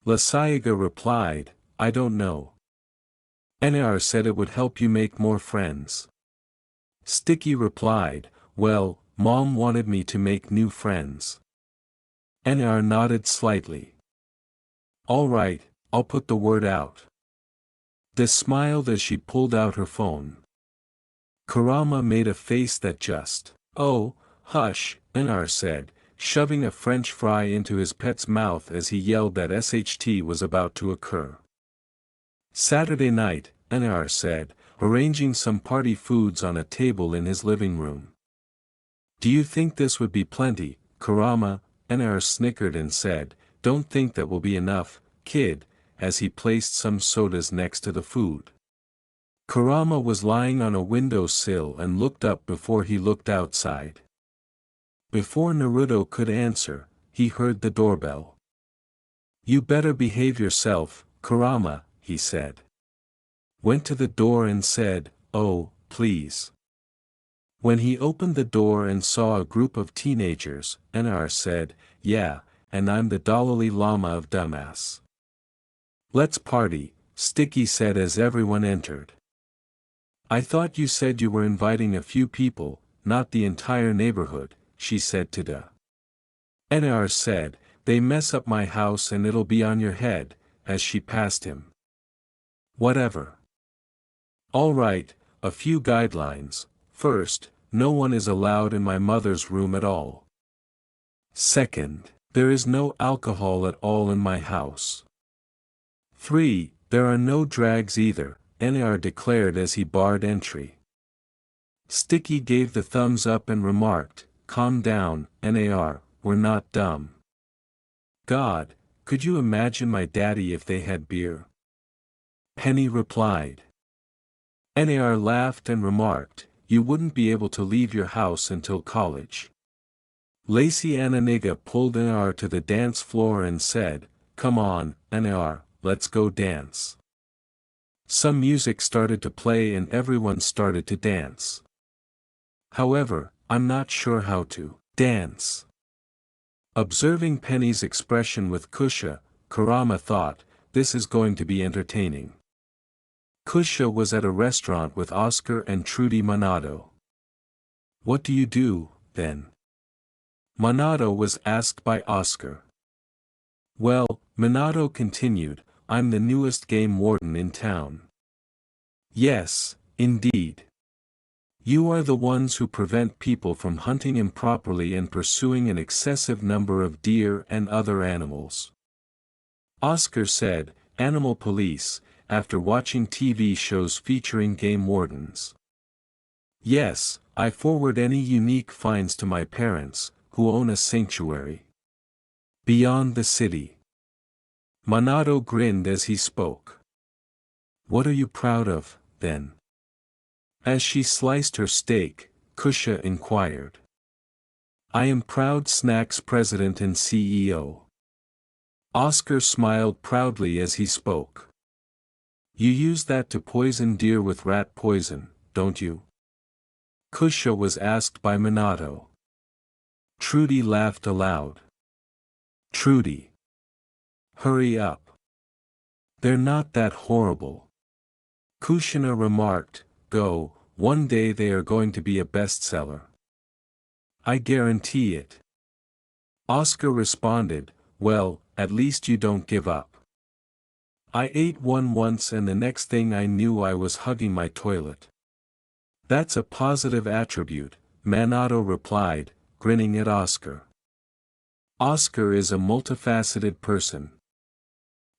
Lasayaga replied, I don't know. NR said it would help you make more friends. Sticky replied, well, Mom wanted me to make new friends. NR nodded slightly. All right, I'll put the word out. They smiled as she pulled out her phone. Kurama made a face that just, oh, hush, NR said, shoving a French fry into his pet's mouth as he yelled that SHT was about to occur. Saturday night, NR said, arranging some party foods on a table in his living room. Do you think this would be plenty, Kurama? NR snickered and said, don't think that will be enough, kid, as he placed some sodas next to the food. Kurama was lying on a windowsill and looked up before he looked outside. Before Naruto could answer, he heard the doorbell. You better behave yourself, Kurama, he said. Went to the door and said, oh, please. When he opened the door and saw a group of teenagers, NR said, yeah, and I'm the Dalai Lama of dumbass. Let's party, Sticky said as everyone entered. I thought you said you were inviting a few people, not the entire neighborhood, she said to Da. NR said, they mess up my house and it'll be on your head, as she passed him. Whatever. All right, a few guidelines. First, no one is allowed in my mother's room at all. Second, there is no alcohol at all in my house. 3, there are no drags either, NR declared as he barred entry. Sticky gave the thumbs up and remarked, calm down, NAR, we're not dumb. God, could you imagine my daddy if they had beer? Penny replied. NAR laughed and remarked, you wouldn't be able to leave your house until college. Lacey Ananiga pulled NAR to the dance floor and said, come on, NAR, let's go dance. Some music started to play and everyone started to dance. However, I'm not sure how to dance. Observing Penny's expression with Kusha, Kurama thought, this is going to be entertaining. Kusha was at a restaurant with Oscar and Trudy Minato. What do you do, then? Minato was asked by Oscar. Well, Minato continued, I'm the newest game warden in town. Yes, indeed. You are the ones who prevent people from hunting improperly and pursuing an excessive number of deer and other animals. Oscar said, Animal Police, after watching TV shows featuring game wardens. Yes, I forward any unique finds to my parents, who own a sanctuary beyond the city. Minato grinned as he spoke. What are you proud of, then? As she sliced her steak, Kusha inquired. I am Proud Snack's president and CEO. Oscar smiled proudly as he spoke. You use that to poison deer with rat poison, don't you? Kusha was asked by Minato. Trudy laughed aloud. Trudy. Hurry up. They're not that horrible. Kushina remarked, go, one day they are going to be a bestseller. I guarantee it. Oscar responded, well, at least you don't give up. I ate one once and the next thing I knew I was hugging my toilet. That's a positive attribute, Minato replied, grinning at Oscar. Oscar is a multifaceted person.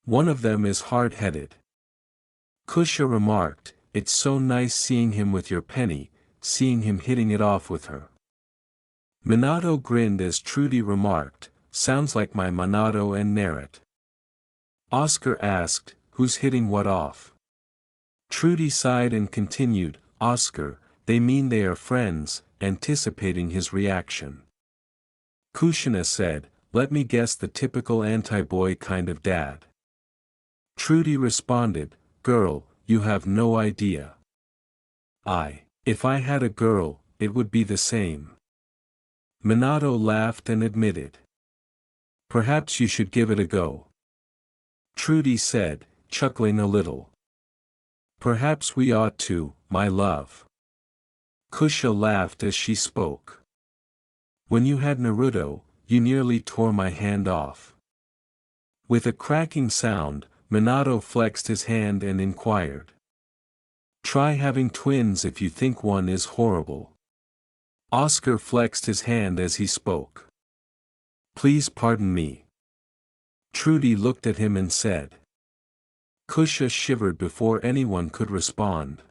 One of them is hard-headed. Kusha remarked, it's so nice seeing him with your penny, seeing him hitting it off with her. Minato grinned as Trudy remarked, sounds like my Minato and Naruto. Oscar asked, who's hitting what off? Trudy sighed and continued, Oscar, they mean they are friends, anticipating his reaction. Kushina said, let me guess, the typical anti-boy kind of dad. Trudy responded, girl, you have no idea. If I had a girl, it would be the same. Minato laughed and admitted. Perhaps you should give it a go. Trudy said, chuckling a little. Perhaps we ought to, my love. Kusha laughed as she spoke. When you had Naruto, you nearly tore my hand off. With a cracking sound, Minato flexed his hand and inquired. Try having twins if you think one is horrible. Oscar flexed his hand as he spoke. Please pardon me. Trudy looked at him and said. Kusha shivered before anyone could respond.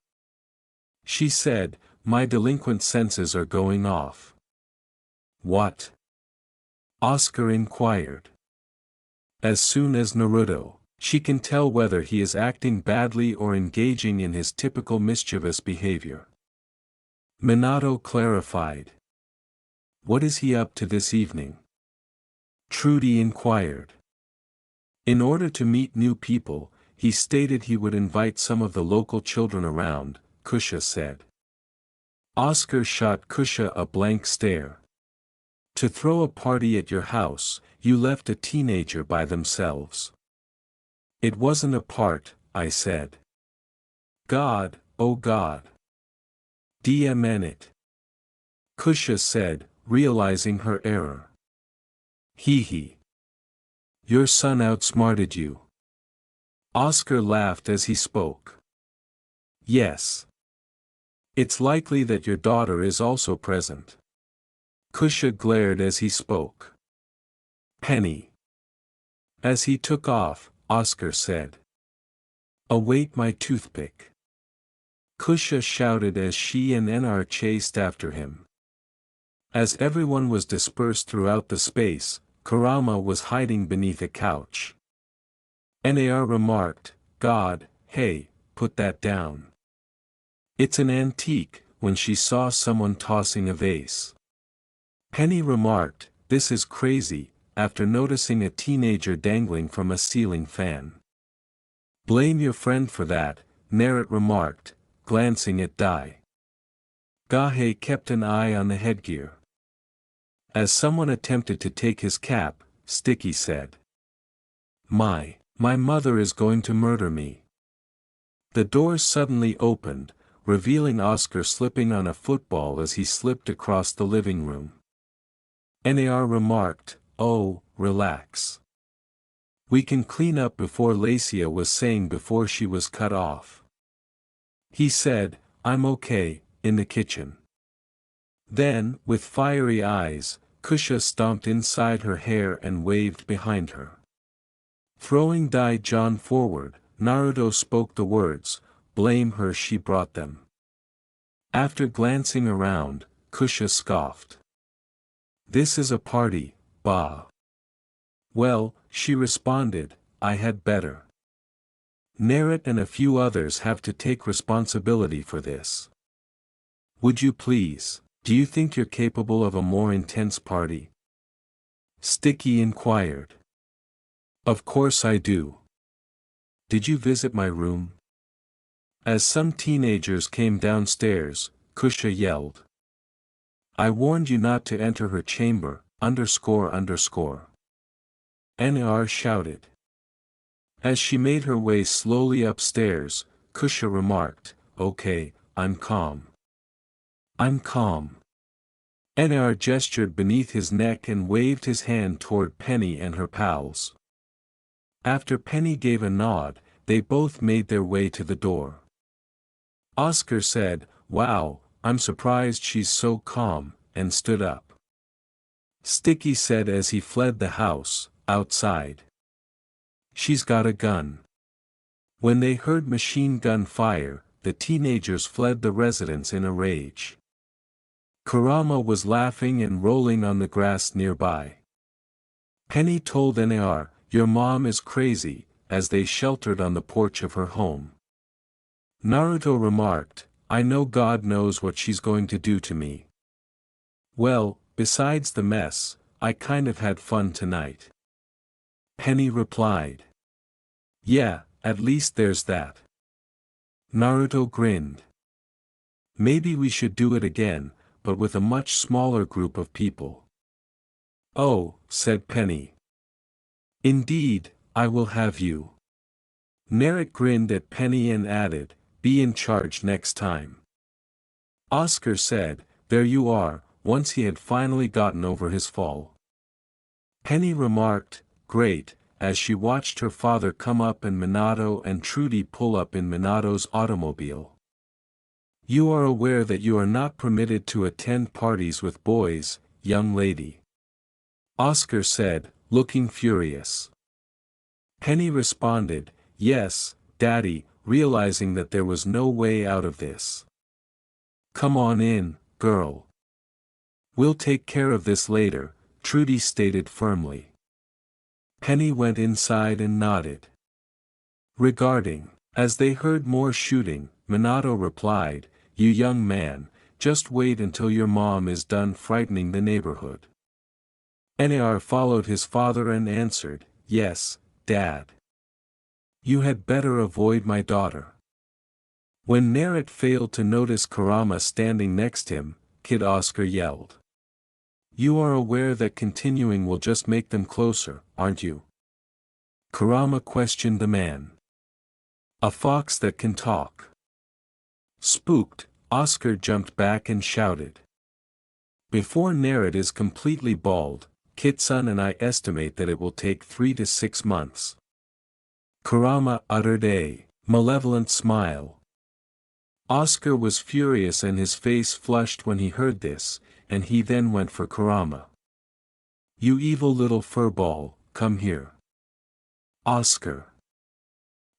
She said, my delinquent senses are going off. What? Oscar inquired. As soon as Naruto, she can tell whether he is acting badly or engaging in his typical mischievous behavior. Minato clarified. What is he up to this evening? Trudy inquired. In order to meet new people, he stated he would invite some of the local children around, Kusha said. Oscar shot Kusha a blank stare. To throw a party at your house, you left a teenager by themselves. It wasn't a part, I said. God, oh God. DMN it. Kusha said, realizing her error. Hee hee. Your son outsmarted you. Oscar laughed as he spoke. Yes. It's likely that your daughter is also present. Kusha glared as he spoke. Penny. As he took off, Oscar said. Await my toothpick. Kusha shouted as she and NR chased after him. As everyone was dispersed throughout the space, Kurama was hiding beneath a couch. NAR remarked, God, hey, put that down. It's an antique, when she saw someone tossing a vase. Penny remarked, this is crazy, after noticing a teenager dangling from a ceiling fan. Blame your friend for that, Naruto remarked, glancing at Dai. Gahe kept an eye on the headgear. As someone attempted to take his cap, Sticky said. My mother is going to murder me. The door suddenly opened, revealing Oscar slipping on a football as he slipped across the living room. NAR remarked, oh, relax. We can clean up before Lacia was saying before she was cut off. He said, I'm okay, in the kitchen. Then, with fiery eyes, Kusha stomped inside her hair and waved behind her. Throwing Dai-John forward, Naruto spoke the words, blame her, she brought them. After glancing around, Kusha scoffed. This is a party, bah. Well, she responded, I had better. Naruto and a few others have to take responsibility for this. Would you please, do you think you're capable of a more intense party? Sticky inquired. Of course I do. Did you visit my room? As some teenagers came downstairs, Kusha yelled. I warned you not to enter her chamber, __. NR shouted. As she made her way slowly upstairs, Kusha remarked, okay, I'm calm. I'm calm. Nar gestured beneath his neck and waved his hand toward Penny and her pals. After Penny gave a nod, they both made their way to the door. Oscar said, "Wow, I'm surprised she's so calm," and stood up. Sticky said as he fled the house, outside. "She's got a gun." When they heard machine gun fire, the teenagers fled the residence in a rage. Kurama was laughing and rolling on the grass nearby. Penny told Nar, "Your mom is crazy," as they sheltered on the porch of her home. Naruto remarked, "I know God knows what she's going to do to me." "Well, besides the mess, I kind of had fun tonight," Penny replied. "Yeah, at least there's that." Naruto grinned. "Maybe we should do it again, but with a much smaller group of people." "Oh," said Penny. "Indeed, I will have you." Naruto grinned at Penny and added, "Be in charge next time." Oscar said, "There you are," once he had finally gotten over his fall. Penny remarked, "Great," as she watched her father come up and Minato and Trudy pull up in Minato's automobile. "You are aware that you are not permitted to attend parties with boys, young lady?" Oscar said, looking furious. Penny responded, "Yes, Daddy," realizing that there was no way out of this. "Come on in, girl. We'll take care of this later," Trudy stated firmly. Penny went inside and nodded. Regarding, as they heard more shooting, Minato replied, "You young man, just wait until your mom is done frightening the neighborhood." Nar followed his father and answered, "Yes, Dad. You had better avoid my daughter." When Naruto failed to notice Kurama standing next him, Kid Oscar yelled. "You are aware that continuing will just make them closer, aren't you?" Kurama questioned the man. "A fox that can talk." Spooked, Oscar jumped back and shouted. "Before Naruto is completely bald, Kitsun and I estimate that it will take 3 to 6 months. Kurama uttered a malevolent smile. Oscar was furious and his face flushed when he heard this, and he then went for Kurama. "You evil little furball, come here." Oscar.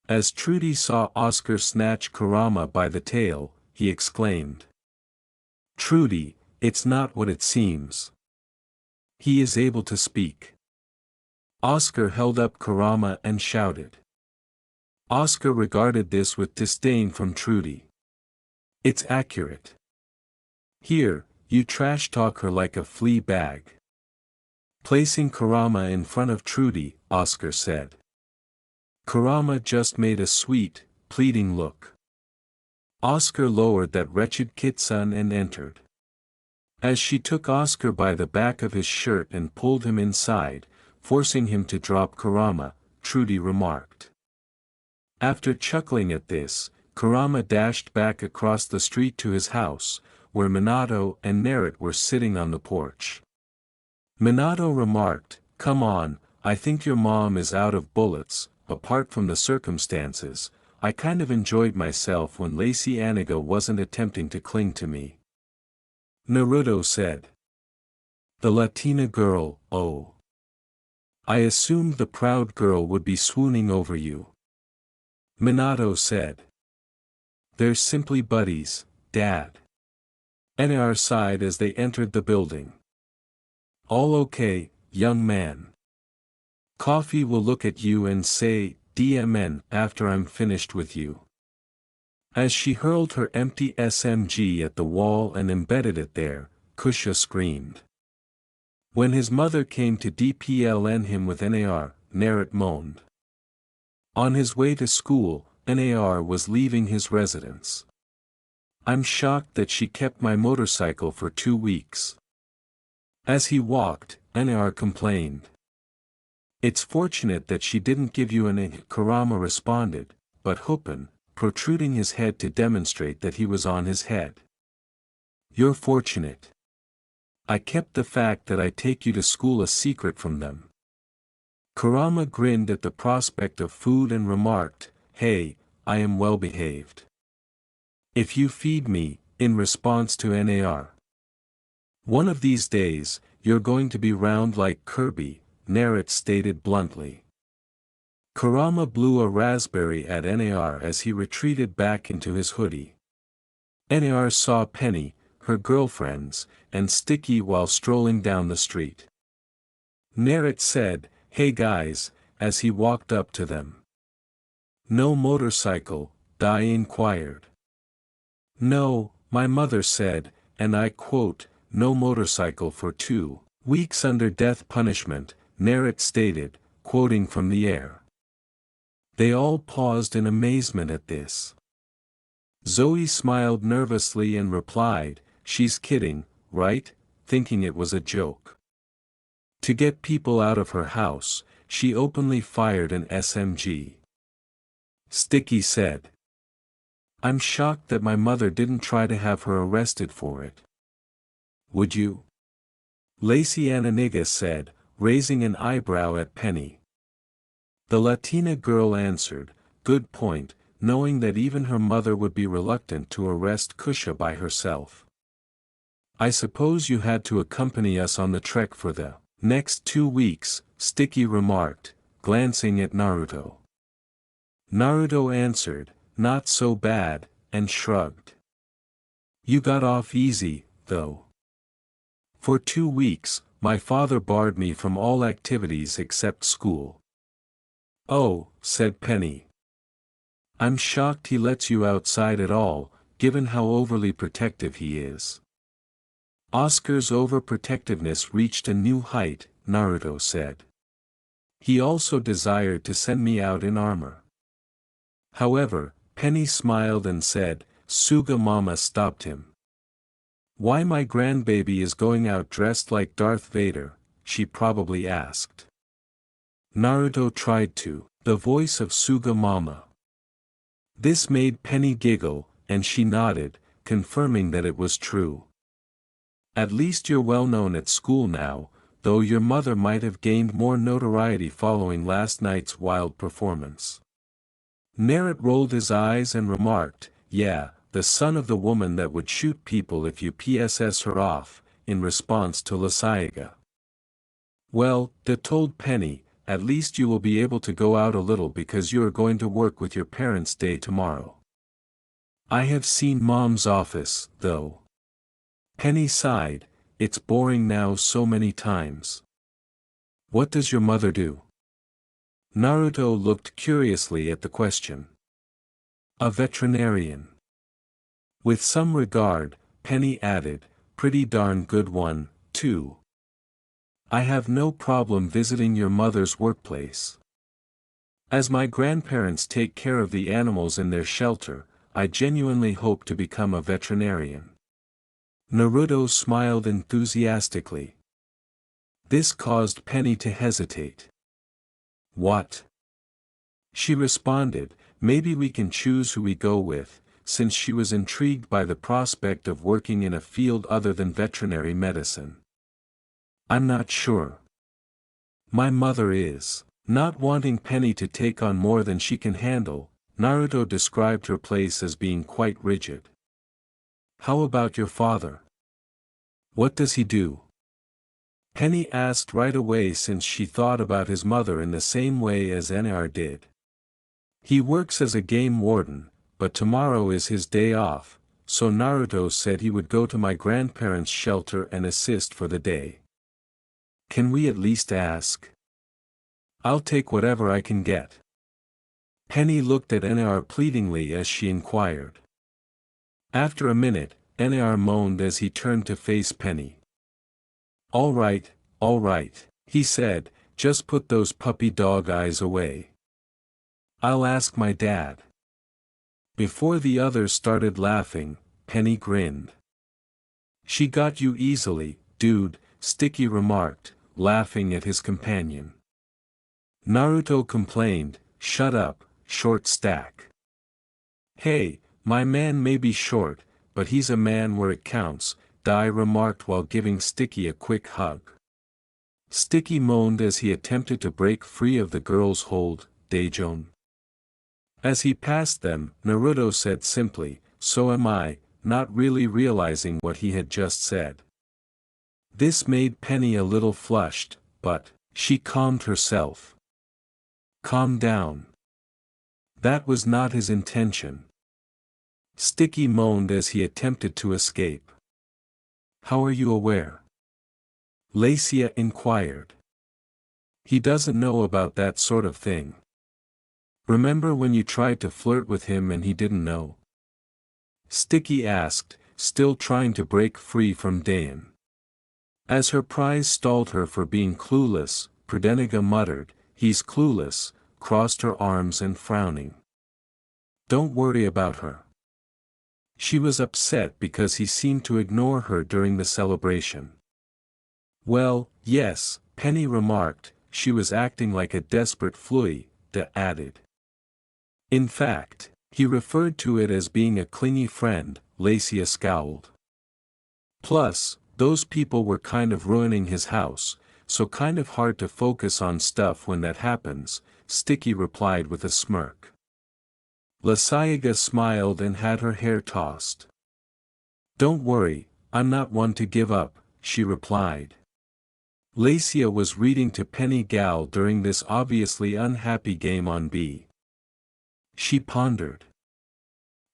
As Trudy saw Oscar snatch Kurama by the tail, he exclaimed. "Trudy, it's not what it seems. He is able to speak." Oscar held up Kurama and shouted. Oscar regarded this with disdain from Trudy. "It's accurate. Here, you trash talk her like a flea bag." Placing Kurama in front of Trudy, Oscar said. Kurama just made a sweet, pleading look. Oscar lowered that wretched Kitsun and entered. As she took Oscar by the back of his shirt and pulled him inside, forcing him to drop Kurama, Trudy remarked. After chuckling at this, Kurama dashed back across the street to his house, where Minato and Naruto were sitting on the porch. Minato remarked, "Come on, I think your mom is out of bullets. Apart from the circumstances, I kind of enjoyed myself when Lacey Aniga wasn't attempting to cling to me." Naruto said. "The Latina girl, oh. I assumed the proud girl would be swooning over you." Minato said. "They're simply buddies, Dad." Nar sighed as they entered the building. "All okay, young man. Coffee will look at you and say, DMN, after I'm finished with you." As she hurled her empty SMG at the wall and embedded it there, Kusha screamed. When his mother came to DPLN him with Nar, Naruto moaned. On his way to school, Nar was leaving his residence. "I'm shocked that she kept my motorcycle for 2 weeks." As he walked, Nar complained. "It's fortunate that she didn't give you an Kurama responded, but Hupin, protruding his head to demonstrate that he was on his head. "You're fortunate." I kept the fact that I take you to school a secret from them. Kurama grinned at the prospect of food and remarked, "Hey, I am well behaved. If you feed me," in response to Nar. "One of these days, you're going to be round like Kirby," Naruto stated bluntly. Kurama blew a raspberry at Nar as he retreated back into his hoodie. Nar saw Penny, her girlfriends, and Sticky while strolling down the street. Naruto said, "Hey guys," as he walked up to them. "No motorcycle?" Dai inquired. "No," my mother said, and I quote, "no motorcycle for 2 weeks under death punishment," Naruto stated, quoting from the air. They all paused in amazement at this. Zoe smiled nervously and replied, "She's kidding, right?" thinking it was a joke. To get people out of her house, she openly fired an SMG. Sticky said. "I'm shocked that my mother didn't try to have her arrested for it." "Would you?" Lacey Ananiga said, raising an eyebrow at Penny. The Latina girl answered, "Good point," knowing that even her mother would be reluctant to arrest Kusha by herself. "I suppose you had to accompany us on the trek for the next 2 weeks," Sticky remarked, glancing at Naruto. Naruto answered, "Not so bad," and shrugged. "You got off easy, though. For 2 weeks, my father barred me from all activities except school." "Oh," said Penny. "I'm shocked he lets you outside at all, given how overly protective he is." "Oscar's overprotectiveness reached a new height," Naruto said. "He also desired to send me out in armor." However, Penny smiled and said, "Suga Mama stopped him." "Why my grandbaby is going out dressed like Darth Vader?" she probably asked. Naruto tried the voice of Suga Mama. This made Penny giggle, and she nodded, confirming that it was true. "At least you're well known at school now, though your mother might have gained more notoriety following last night's wild performance." Naruto rolled his eyes and remarked, "Yeah, the son of the woman that would shoot people if you PSS her off," in response to Lasaiga. "Well," De told Penny, "at least you will be able to go out a little because you are going to work with your parents' day tomorrow." "I have seen Mom's office, though." Penny sighed, "It's boring now so many times." "What does your mother do?" Naruto looked curiously at the question. "A veterinarian." With some regard, Penny added, "Pretty darn good one, too." "I have no problem visiting your mother's workplace. As my grandparents take care of the animals in their shelter, I genuinely hope to become a veterinarian." Naruto smiled enthusiastically. This caused Penny to hesitate. "What?" She responded, "Maybe we can choose who we go with," since she was intrigued by the prospect of working in a field other than veterinary medicine. "I'm not sure. My mother is." Not wanting Penny to take on more than she can handle, Naruto described her place as being quite rigid. "How about your father? What does he do?" Penny asked right away since she thought about his mother in the same way as Nar did. "He works as a game warden, but tomorrow is his day off, so Naruto said he would go to my grandparents' shelter and assist for the day." "Can we at least ask?" "I'll take whatever I can get." Penny looked at Nar pleadingly as she inquired. After a minute, Nar moaned as he turned to face Penny. All right," he said, "just put those puppy dog eyes away. I'll ask my dad." Before the others started laughing, Penny grinned. "She got you easily, dude," Sticky remarked, laughing at his companion. Naruto complained, "Shut up, short stack. Hey, my man may be short, but he's a man where it counts," Dai remarked while giving Sticky a quick hug. Sticky moaned as he attempted to break free of the girl's hold. Daejeon. As he passed them, Naruto said simply, "So am I," not really realizing what he had just said. This made Penny a little flushed, but she calmed herself. "Calm down. That was not his intention." Sticky moaned as he attempted to escape. "How are you aware?" Lacia inquired. "He doesn't know about that sort of thing. Remember when you tried to flirt with him and he didn't know?" Sticky asked, still trying to break free from Daein. As her prize stalled her for being clueless, Prudenega muttered, "He's clueless," crossed her arms and frowning. "Don't worry about her." She was upset because he seemed to ignore her during the celebration. "Well, yes," Penny remarked, "she was acting like a desperate flooey," Da added. "In fact, he referred to it as being a clingy friend," Lacia scowled. "Plus, those people were kind of ruining his house, so kind of hard to focus on stuff when that happens," Sticky replied with a smirk. Laciaga smiled and had her hair tossed. "Don't worry, I'm not one to give up," she replied. Lacia was reading to Penny Gal during this obviously unhappy game on B. She pondered.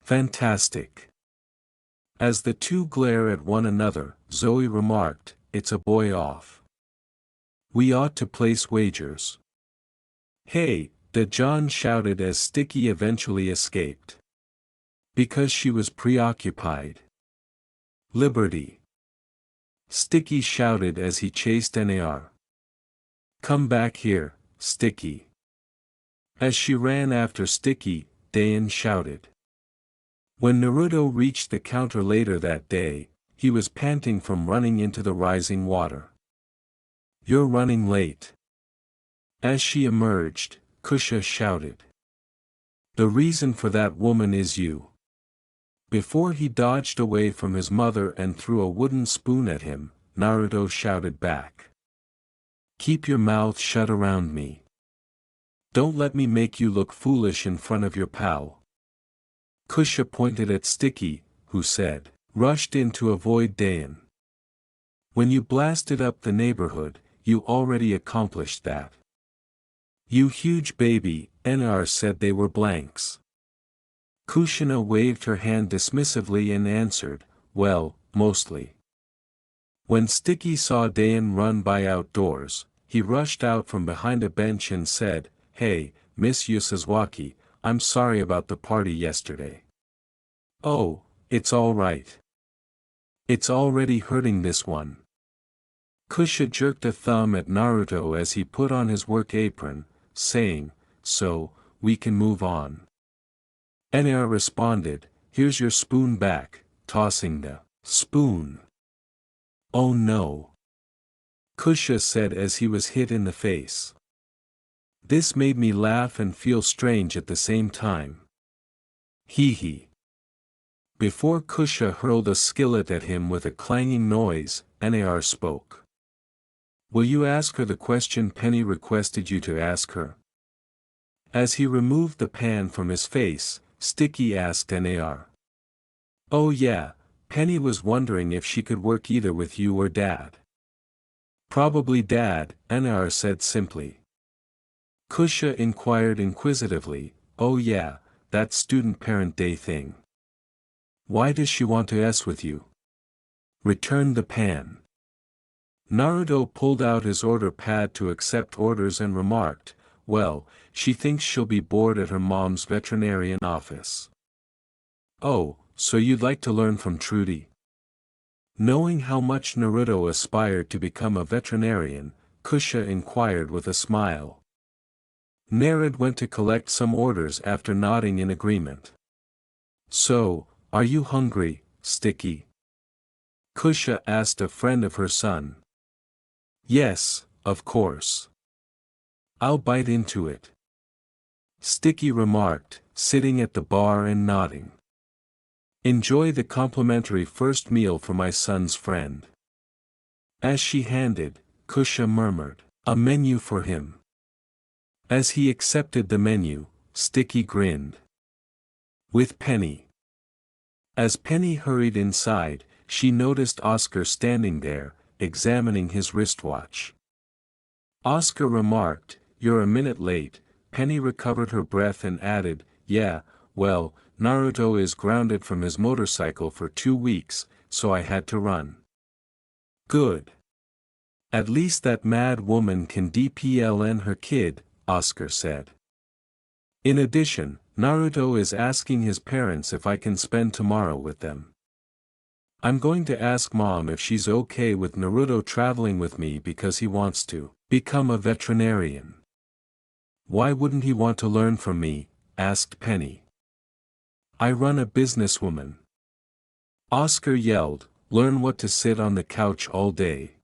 "Fantastic." As the two glare at one another, Zoe remarked, "It's a boy off. We ought to place wagers." "Hey," John shouted as Sticky eventually escaped. Because she was preoccupied. "Liberty." Sticky shouted as he chased Nar. "Come back here, Sticky." As she ran after Sticky, Daein shouted. When Naruto reached the counter later that day, he was panting from running into the rising water. "You're running late." As she emerged, Kusha shouted. "The reason for that woman is you." Before he dodged away from his mother and threw a wooden spoon at him, Naruto shouted back. "Keep your mouth shut around me. Don't let me make you look foolish in front of your pal." Kusha pointed at Sticky, who said, "Rushed in to avoid Daein. When you blasted up the neighborhood, you already accomplished that." "You huge baby," Nar said they were blanks. Kushina waved her hand dismissively and answered, "Well, mostly." When Sticky saw Daein run by outdoors, he rushed out from behind a bench and said, "Hey, Miss Yusazwaki, I'm sorry about the party yesterday." "Oh, it's all right. It's already hurting this one." Kusha jerked a thumb at Naruto as he put on his work apron, saying, "So, we can move on." Nar responded, "Here's your spoon back," tossing the spoon. "Oh no," Kusha said as he was hit in the face. This made me laugh and feel strange at the same time. Hee hee. Before Kusha hurled a skillet at him with a clanging noise, Nar spoke. "Will you ask her the question Penny requested you to ask her?" As he removed the pan from his face, Sticky asked Nar. "Oh yeah, Penny was wondering if she could work either with you or Dad." "Probably Dad," Nar said simply. Kusha inquired inquisitively, "Oh yeah, that student-parent day thing. Why does she want to S with you?" "Return the pan." Naruto pulled out his order pad to accept orders and remarked, "Well, she thinks she'll be bored at her mom's veterinarian office." "Oh, so you'd like to learn from Trudy?" Knowing how much Naruto aspired to become a veterinarian, Kusha inquired with a smile. Narad went to collect some orders after nodding in agreement. "So, are you hungry, Sticky?" Kusha asked a friend of her son. "Yes, of course. I'll bite into it," Sticky remarked, sitting at the bar and nodding. Enjoy the complimentary first meal for my son's friend. As she handed, Kusha murmured, a menu for him. As he accepted the menu, Sticky grinned. With Penny. As Penny hurried inside, she noticed Oscar standing there, examining his wristwatch. Oscar remarked, "You're a minute late." Penny recovered her breath and added, "Yeah, well, Naruto is grounded from his motorcycle for 2 weeks, so I had to run." "Good. At least that mad woman can DPLN her kid," Oscar said. "In addition, Naruto is asking his parents if I can spend tomorrow with them. I'm going to ask Mom if she's okay with Naruto traveling with me because he wants to become a veterinarian." "Why wouldn't he want to learn from me?" asked Penny. "I run a businesswoman." Oscar yelled, "Learn what to sit on the couch all day."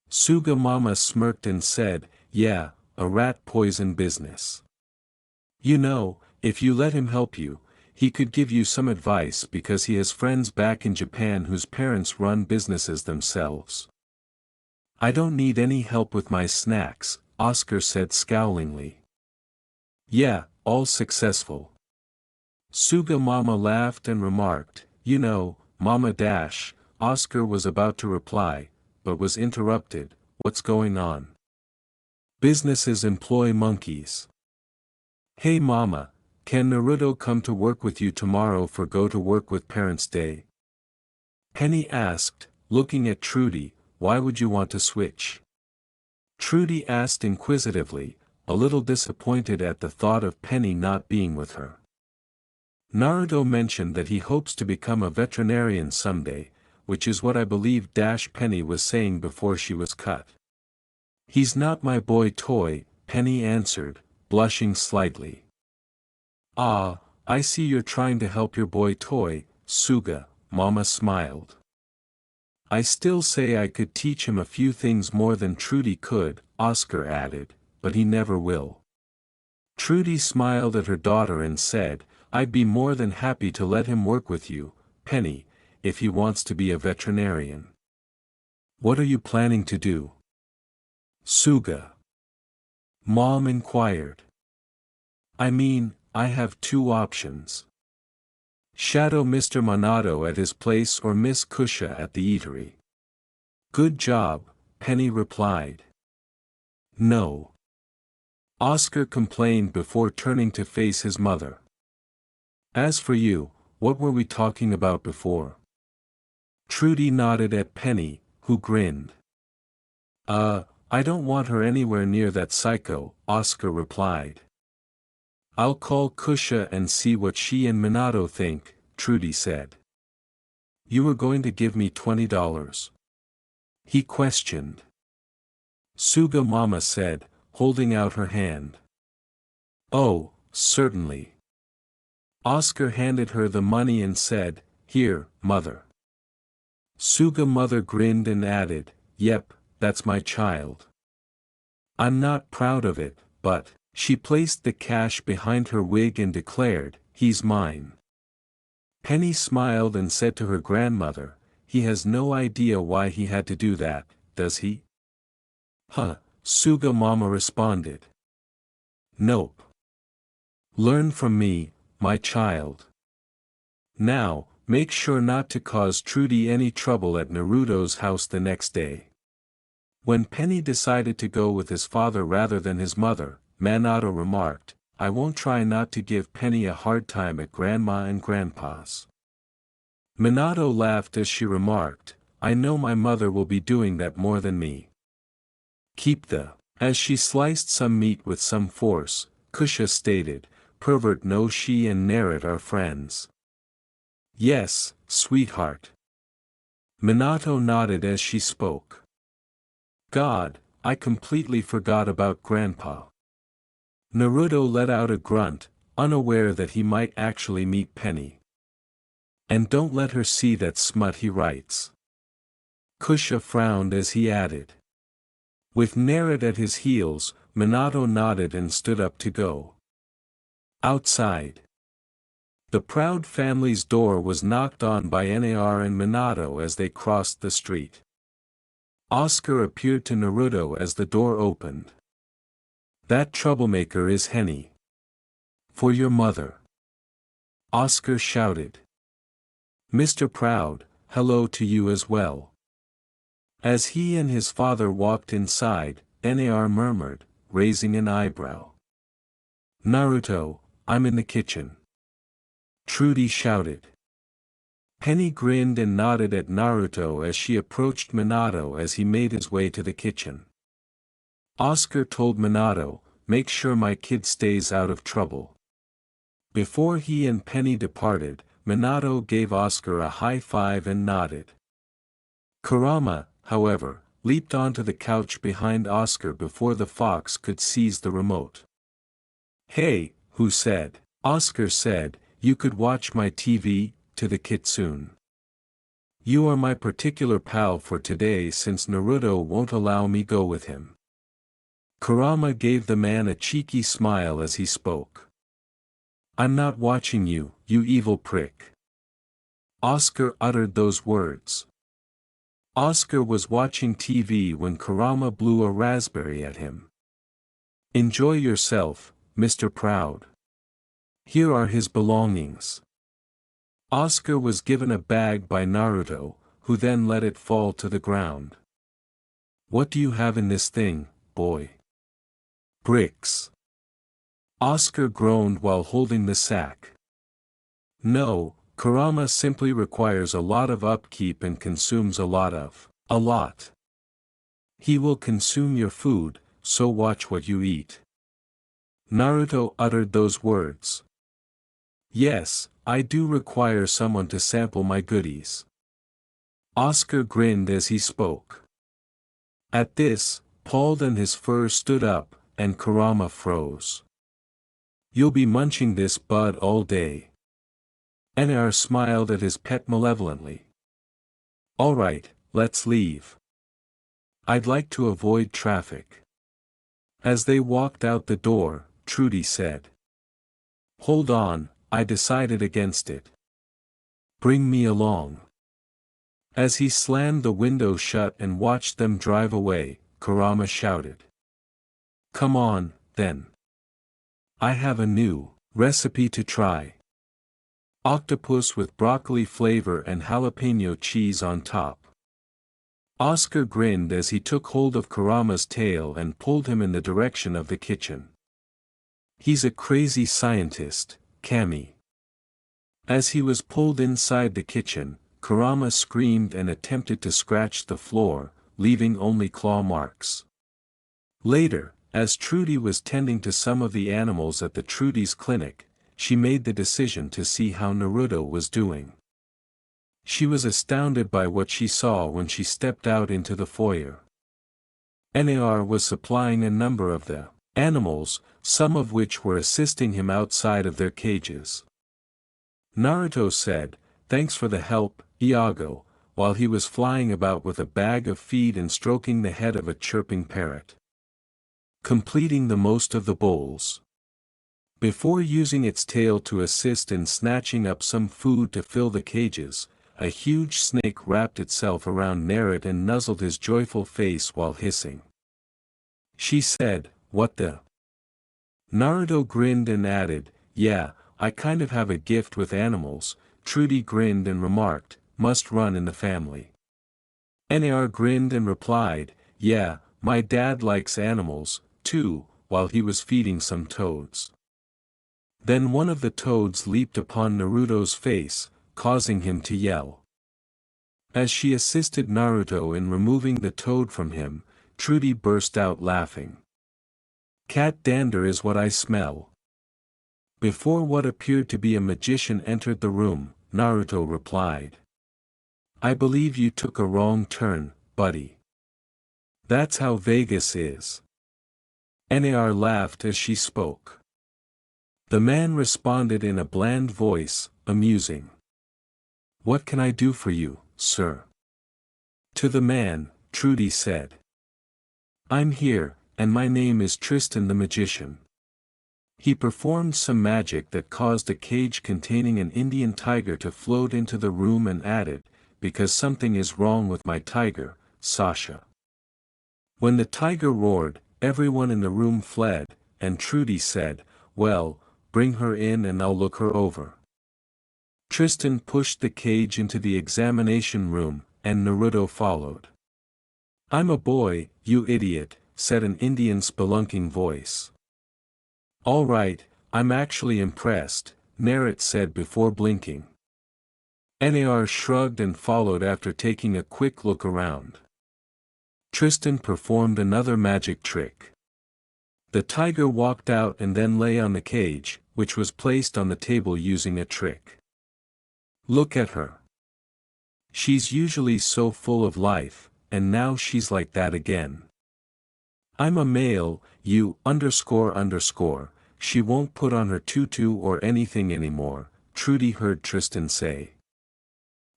Suga Mama smirked and said, "Yeah, a rat poison business. You know, if you let him help you, he could give you some advice because he has friends back in Japan whose parents run businesses themselves." "I don't need any help with my snacks," Oscar said scowlingly. "Yeah, all successful." Suga Mama laughed and remarked, "You know, Mama Dash." Oscar was about to reply, but was interrupted. "What's going on?" "Businesses employ monkeys." "Hey Mama, can Naruto come to work with you tomorrow for Go to Work with Parents Day?" Penny asked, looking at Trudy. "Why would you want to switch?" Trudy asked inquisitively, a little disappointed at the thought of Penny not being with her. "Naruto mentioned that he hopes to become a veterinarian someday, which is what I believe Penny was saying before she was cut." "He's not my boy toy," Penny answered, blushing slightly. "Ah, I see you're trying to help your boy toy," Suga Mama smiled. "I still say I could teach him a few things more than Trudy could," Oscar added, "but he never will." Trudy smiled at her daughter and said, "I'd be more than happy to let him work with you, Penny, if he wants to be a veterinarian." "What are you planning to do?" Suga Mom inquired. "I mean, I have two options. Shadow Mr. Minato at his place or Miss Kusha at the eatery." "Good job," Penny replied. "No." Oscar complained before turning to face his mother. "As for you, what were we talking about before?" Trudy nodded at Penny, who grinned. I don't want her anywhere near that psycho," Oscar replied. "I'll call Kusha and see what she and Minato think," Trudy said. "You were going to give me $20. He questioned. Suga Mama said, holding out her hand. "Oh, certainly." Oscar handed her the money and said, "Here, Mother." Suga Mother grinned and added, "Yep, that's my child. I'm not proud of it, but..." She placed the cash behind her wig and declared, "He's mine." Penny smiled and said to her grandmother, "He has no idea why he had to do that, does he?" "Huh," Suga Mama responded. "Nope. Learn from me, my child. Now, make sure not to cause Trudy any trouble at Naruto's house the next day." When Penny decided to go with his father rather than his mother, Minato remarked, "I won't try not to give Penny a hard time at Grandma and Grandpa's." Minato laughed as she remarked, "I know my mother will be doing that more than me. Keep the..." As she sliced some meat with some force, Kusha stated, "Pervert no she and Naruto are friends." "Yes, sweetheart." Minato nodded as she spoke. "God, I completely forgot about Grandpa." Naruto let out a grunt, unaware that he might actually meet Penny. "And don't let her see that smut he writes." Kusha frowned as he added. With Naruto at his heels, Minato nodded and stood up to go. Outside. The Proud family's door was knocked on by Nar and Minato as they crossed the street. Oscar appeared to Naruto as the door opened. "That troublemaker is Henny. For your mother." Oscar shouted. "Mr. Proud, hello to you as well." As he and his father walked inside, Nar murmured, raising an eyebrow. "Naruto, I'm in the kitchen." Trudy shouted. Penny grinned and nodded at Naruto as she approached Minato as he made his way to the kitchen. Oscar told Minato, "Make sure my kid stays out of trouble." Before he and Penny departed, Minato gave Oscar a high five and nodded. Kurama, however, leaped onto the couch behind Oscar before the fox could seize the remote. "Hey, who said?" Oscar said, "You could watch my TV, to the kitsune. You are my particular pal for today since Naruto won't allow me go with him." Kurama gave the man a cheeky smile as he spoke. "I'm not watching you, you evil prick." Oscar uttered those words. Oscar was watching TV when Kurama blew a raspberry at him. "Enjoy yourself, Mr. Proud. Here are his belongings." Oscar was given a bag by Naruto, who then let it fall to the ground. "What do you have in this thing, boy?" "Bricks." Oscar groaned while holding the sack. "No, Kurama simply requires a lot of upkeep and consumes a lot. He will consume your food, so watch what you eat." Naruto uttered those words. "Yes, I do require someone to sample my goodies." Oscar grinned as he spoke. At this, Paul and his fur stood up, and Kurama froze. "You'll be munching this bud all day." Nar smiled at his pet malevolently. "All right, let's leave. I'd like to avoid traffic." As they walked out the door, Trudy said, "Hold on, I decided against it. Bring me along." As he slammed the window shut and watched them drive away, Kurama shouted, "Come on, then. I have a new recipe to try. Octopus with broccoli flavor and jalapeno cheese on top." Oscar grinned as he took hold of Kurama's tail and pulled him in the direction of the kitchen. "He's a crazy scientist, Kami." As he was pulled inside the kitchen, Kurama screamed and attempted to scratch the floor, leaving only claw marks. Later, as Trudy was tending to some of the animals at the Trudy's clinic, she made the decision to see how Naruto was doing. She was astounded by what she saw when she stepped out into the foyer. Nar was supplying a number of the animals, some of which were assisting him outside of their cages. Naruto said, "Thanks for the help, Iago," while he was flying about with a bag of feed and stroking the head of a chirping parrot. Completing the most of the bowls. Before using its tail to assist in snatching up some food to fill the cages, a huge snake wrapped itself around Naruto and nuzzled his joyful face while hissing. She said, "What the?" Naruto grinned and added, "Yeah, I kind of have a gift with animals." Trudy grinned and remarked, "Must run in the family." Nar grinned and replied, "Yeah, my dad likes animals, too," while he was feeding some toads. Then one of the toads leaped upon Naruto's face, causing him to yell. As she assisted Naruto in removing the toad from him, Trudy burst out laughing. "Cat dander is what I smell." Before what appeared to be a magician entered the room, Naruto replied, "I believe you took a wrong turn, buddy. That's how Vegas is." Nar laughed as she spoke. The man responded in a bland voice, amusing. "What can I do for you, sir?" To the man, Trudy said, "I'm here, and my name is Tristan the Magician. He performed some magic that caused a cage containing an Indian tiger to float into the room and added, "Because something is wrong with my tiger, Sasha." When the tiger roared, everyone in the room fled, and Trudy said, "Well, bring her in and I'll look her over." Tristan pushed the cage into the examination room, and Naruto followed. "I'm a boy, you idiot," said an Indian spelunking voice. "All right, I'm actually impressed," Naruto said before blinking. Nar shrugged and followed after taking a quick look around. Tristan performed another magic trick. The tiger walked out and then lay on the cage, which was placed on the table using a trick. "Look at her. She's usually so full of life, and now she's like that again. I'm a male, you ___, she won't put on her tutu or anything anymore," Trudy heard Tristan say.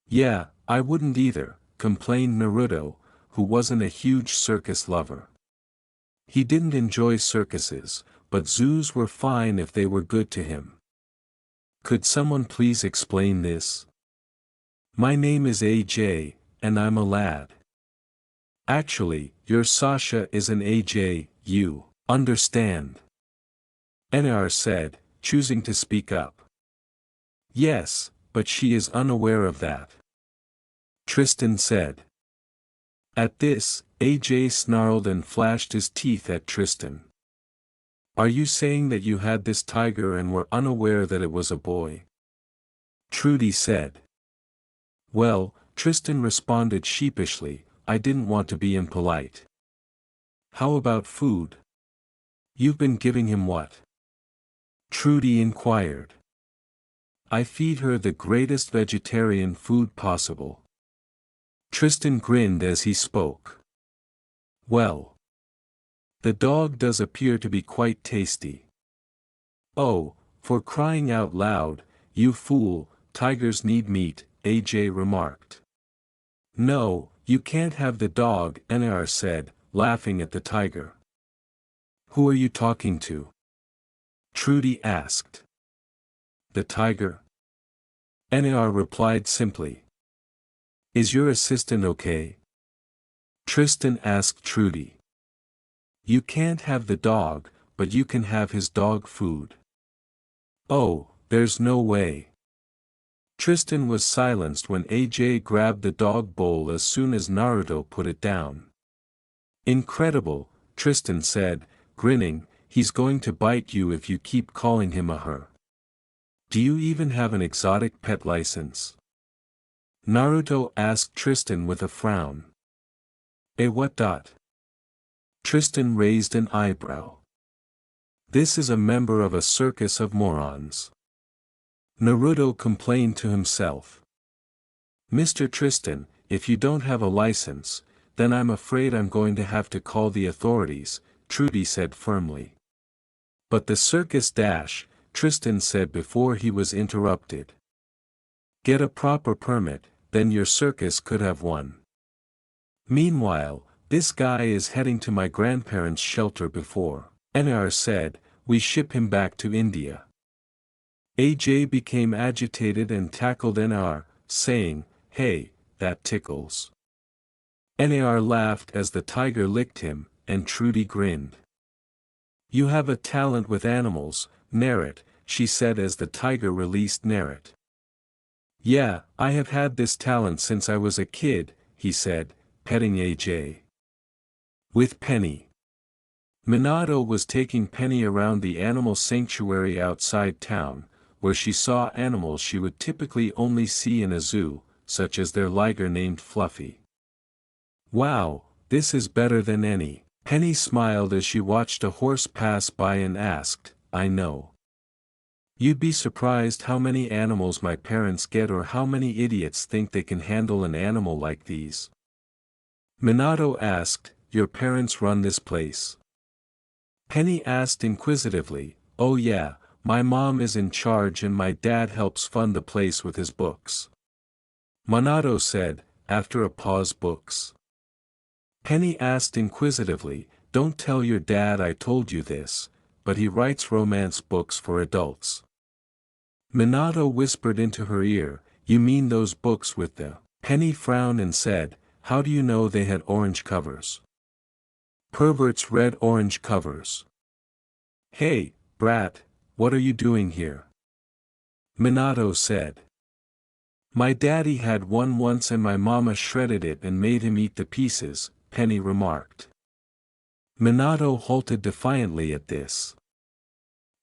"Yeah, I wouldn't either," complained Naruto, who wasn't a huge circus lover. He didn't enjoy circuses, but zoos were fine if they were good to him. "Could someone please explain this? My name is AJ, and I'm a lad." "Actually, your Sasha is an AJ, you understand?" Nar said, choosing to speak up. "Yes, but she is unaware of that," Tristan said. At this, AJ snarled and flashed his teeth at Tristan. "Are you saying that you had this tiger and were unaware that it was a boy?" Trudy said. "Well," Tristan responded sheepishly, "I didn't want to be impolite." "How about food? You've been giving him what?" Trudy inquired. "I feed her the greatest vegetarian food possible." Tristan grinned as he spoke. "Well, the dog does appear to be quite tasty." "Oh, for crying out loud, you fool, tigers need meat," AJ remarked. "No, you can't have the dog," Nar said, laughing at the tiger. "Who are you talking to?" Trudy asked. "The tiger." Nar replied simply. "Is your assistant okay?" Tristan asked Trudy. "You can't have the dog, but you can have his dog food." "Oh, there's no way." Tristan was silenced when AJ grabbed the dog bowl as soon as Naruto put it down. "Incredible," Tristan said, grinning, "he's going to bite you if you keep calling him a her. Do you even have an exotic pet license?" Naruto asked Tristan with a frown. What? Tristan raised an eyebrow. "This is a member of a circus of morons." Naruto complained to himself. "Mr. Tristan, if you don't have a license, then I'm afraid I'm going to have to call the authorities," Trudy said firmly. "But the circus dash," Tristan said before he was interrupted. "Get a proper permit, then your circus could have one. Meanwhile, this guy is heading to my grandparents' shelter before," Nar said, "we ship him back to India." AJ became agitated and tackled Nar, saying, "Hey, that tickles." Nar laughed as the tiger licked him, and Trudy grinned. "You have a talent with animals, Naruto," she said as the tiger released Naruto. "Yeah, I have had this talent since I was a kid," he said, petting AJ. With Penny. Minato was taking Penny around the animal sanctuary outside town, where she saw animals she would typically only see in a zoo, such as their liger named Fluffy. "Wow, this is better than any." Penny smiled as she watched a horse pass by and asked, "I know. You'd be surprised how many animals my parents get or how many idiots think they can handle an animal like these." Minato asked, "Your parents run this place?" Penny asked inquisitively, "Oh yeah, my mom is in charge and my dad helps fund the place with his books." Minato said, after a pause. "Books?" Penny asked inquisitively, "Don't tell your dad I told you this," but he writes romance books for adults. Minato whispered into her ear, "You mean those books with the—" Penny frowned and said, "How do you know they had orange covers?" "Perverts read orange covers." "Hey, brat, what are you doing here?" Minato said. "My daddy had one once and my mama shredded it and made him eat the pieces," Penny remarked. Minato halted defiantly at this.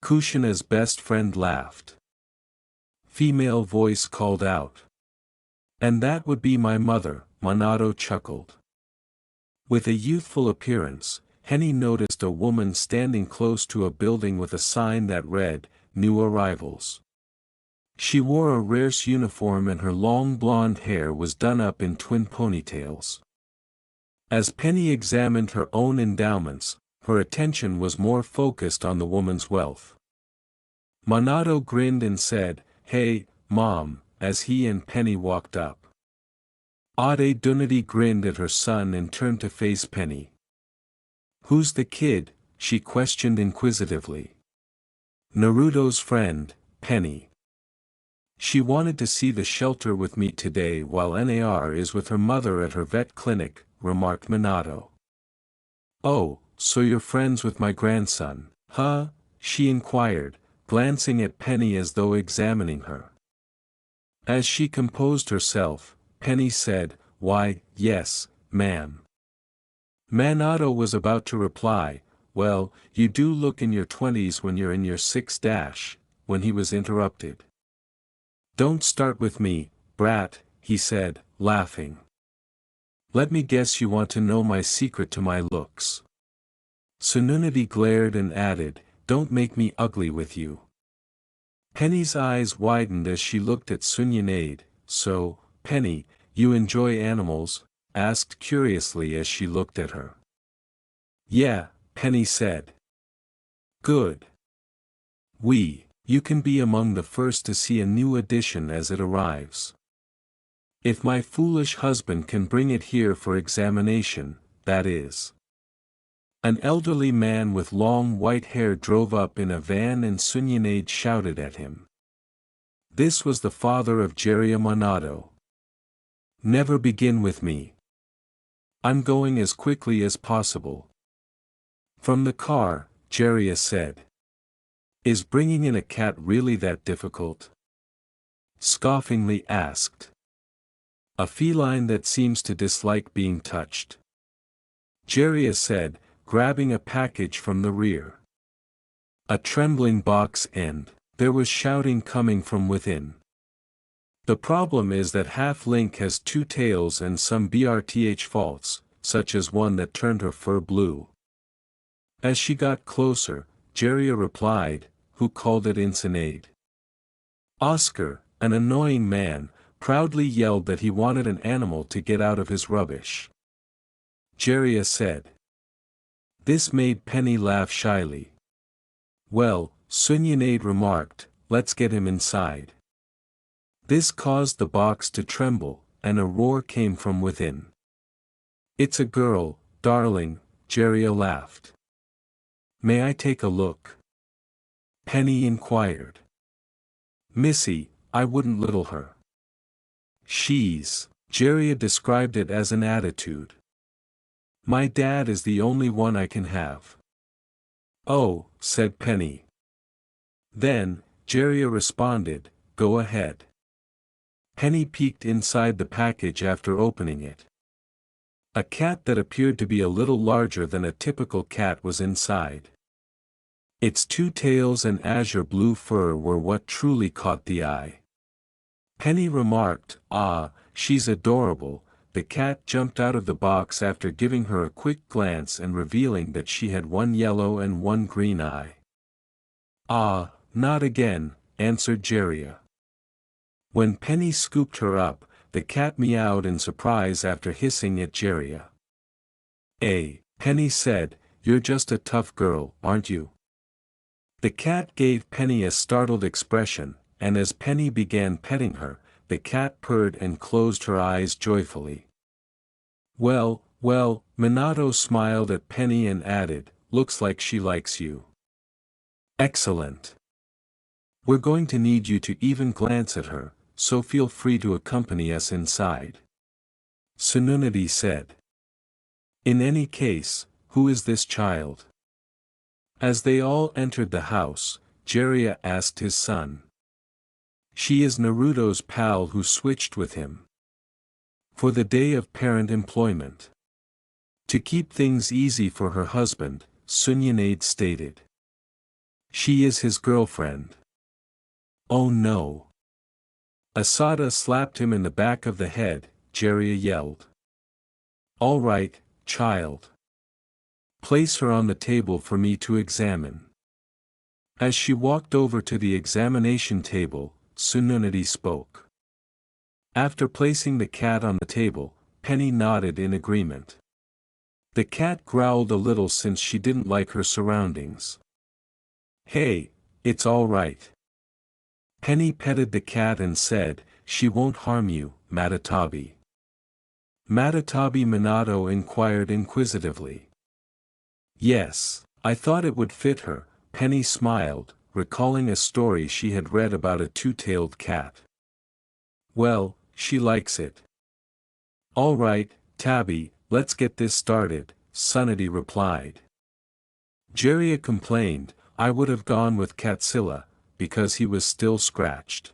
Kushina's best friend laughed. Female voice called out. "And that would be my mother," Minato chuckled. With a youthful appearance, Penny noticed a woman standing close to a building with a sign that read, "New Arrivals." She wore a rarest uniform and her long blonde hair was done up in twin ponytails. As Penny examined her own endowments, her attention was more focused on the woman's wealth. Minato grinned and said, "Hey, Mom," as he and Penny walked up. Ade Dunity grinned at her son and turned to face Penny. "Who's the kid?" she questioned inquisitively. "Naruto's friend, Penny. She wanted to see the shelter with me today while Nar is with her mother at her vet clinic," remarked Minato. "Oh, so you're friends with my grandson, huh?" she inquired, glancing at Penny as though examining her. As she composed herself, Penny said, "Why, yes, ma'am." Minato was about to reply, "Well, you do look in your 20s when you're in your 6 when he was interrupted. "Don't start with me, brat," he said, laughing. "Let me guess, you want to know my secret to my looks." Tsununity glared and added, "Don't make me ugly with you." Penny's eyes widened as she looked at Tsunade. "So, Penny, you enjoy animals?" asked curiously as she looked at her. "Yeah," Penny said. "Good. You can be among the first to see a new edition as it arrives. If my foolish husband can bring it here for examination, that is." An elderly man with long white hair drove up in a van and Tsunade shouted at him. This was the father of Jiraiya Minato. "Never begin with me. I'm going as quickly as possible." From the car, Jiraiya said. "Is bringing in a cat really that difficult?" Scoffingly asked. "A feline that seems to dislike being touched," Jiraiya said, grabbing a package from the rear. A trembling box and there was shouting coming from within. "The problem is that Half-Link has 2 tails and some BRTH faults, such as one that turned her fur blue." As she got closer, Jiraiya replied, "Who called it Tsunade?" Oscar, an annoying man, proudly yelled that he wanted an animal to get out of his rubbish. Jiraiya said. This made Penny laugh shyly. "Well," Tsunade remarked, "let's get him inside." This caused the box to tremble, and a roar came from within. "It's a girl, darling," Jiraiya laughed. "May I take a look?" Penny inquired. "Missy, I wouldn't little her. Jiraiya described it as an attitude. "My dad is the only one I can have." "Oh," said Penny. Then, Jiraiya responded, "Go ahead." Penny peeked inside the package after opening it. A cat that appeared to be a little larger than a typical cat was inside. Its 2 tails and azure blue fur were what truly caught the eye. Penny remarked, "Ah, she's adorable." The cat jumped out of the box after giving her a quick glance and revealing that she had 1 yellow and 1 green eye. "Ah, not again," answered Jiraiya. When Penny scooped her up, the cat meowed in surprise after hissing at Jiraiya. Penny said, "You're just a tough girl, aren't you?" The cat gave Penny a startled expression, and as Penny began petting her, the cat purred and closed her eyes joyfully. Well, Minato smiled at Penny and added, "Looks like she likes you." Excellent. We're going to need you to even glance at her, so feel free to accompany us inside. Tsununade said. In any case, who is this child? As they all entered the house, Jiraiya asked his son. She is Naruto's pal who switched with him. For the day of parent employment. To keep things easy for her husband, Tsununade stated. She is his girlfriend. Oh no. Asada slapped him in the back of the head, Jiraiya yelled. All right, child. Place her on the table for me to examine. As she walked over to the examination table, Tsununade spoke. After placing the cat on the table, Penny nodded in agreement. The cat growled a little since she didn't like her surroundings. Hey, it's all right. Penny petted the cat and said, she won't harm you, Matatabi. Matatabi Minato inquired inquisitively. Yes, I thought it would fit her, Penny smiled, recalling a story she had read about a two-tailed cat. Well, she likes it. All right, Tabby, let's get this started, Tsunade replied. Jiraiya complained, I would have gone with Katsilla, because he was still scratched.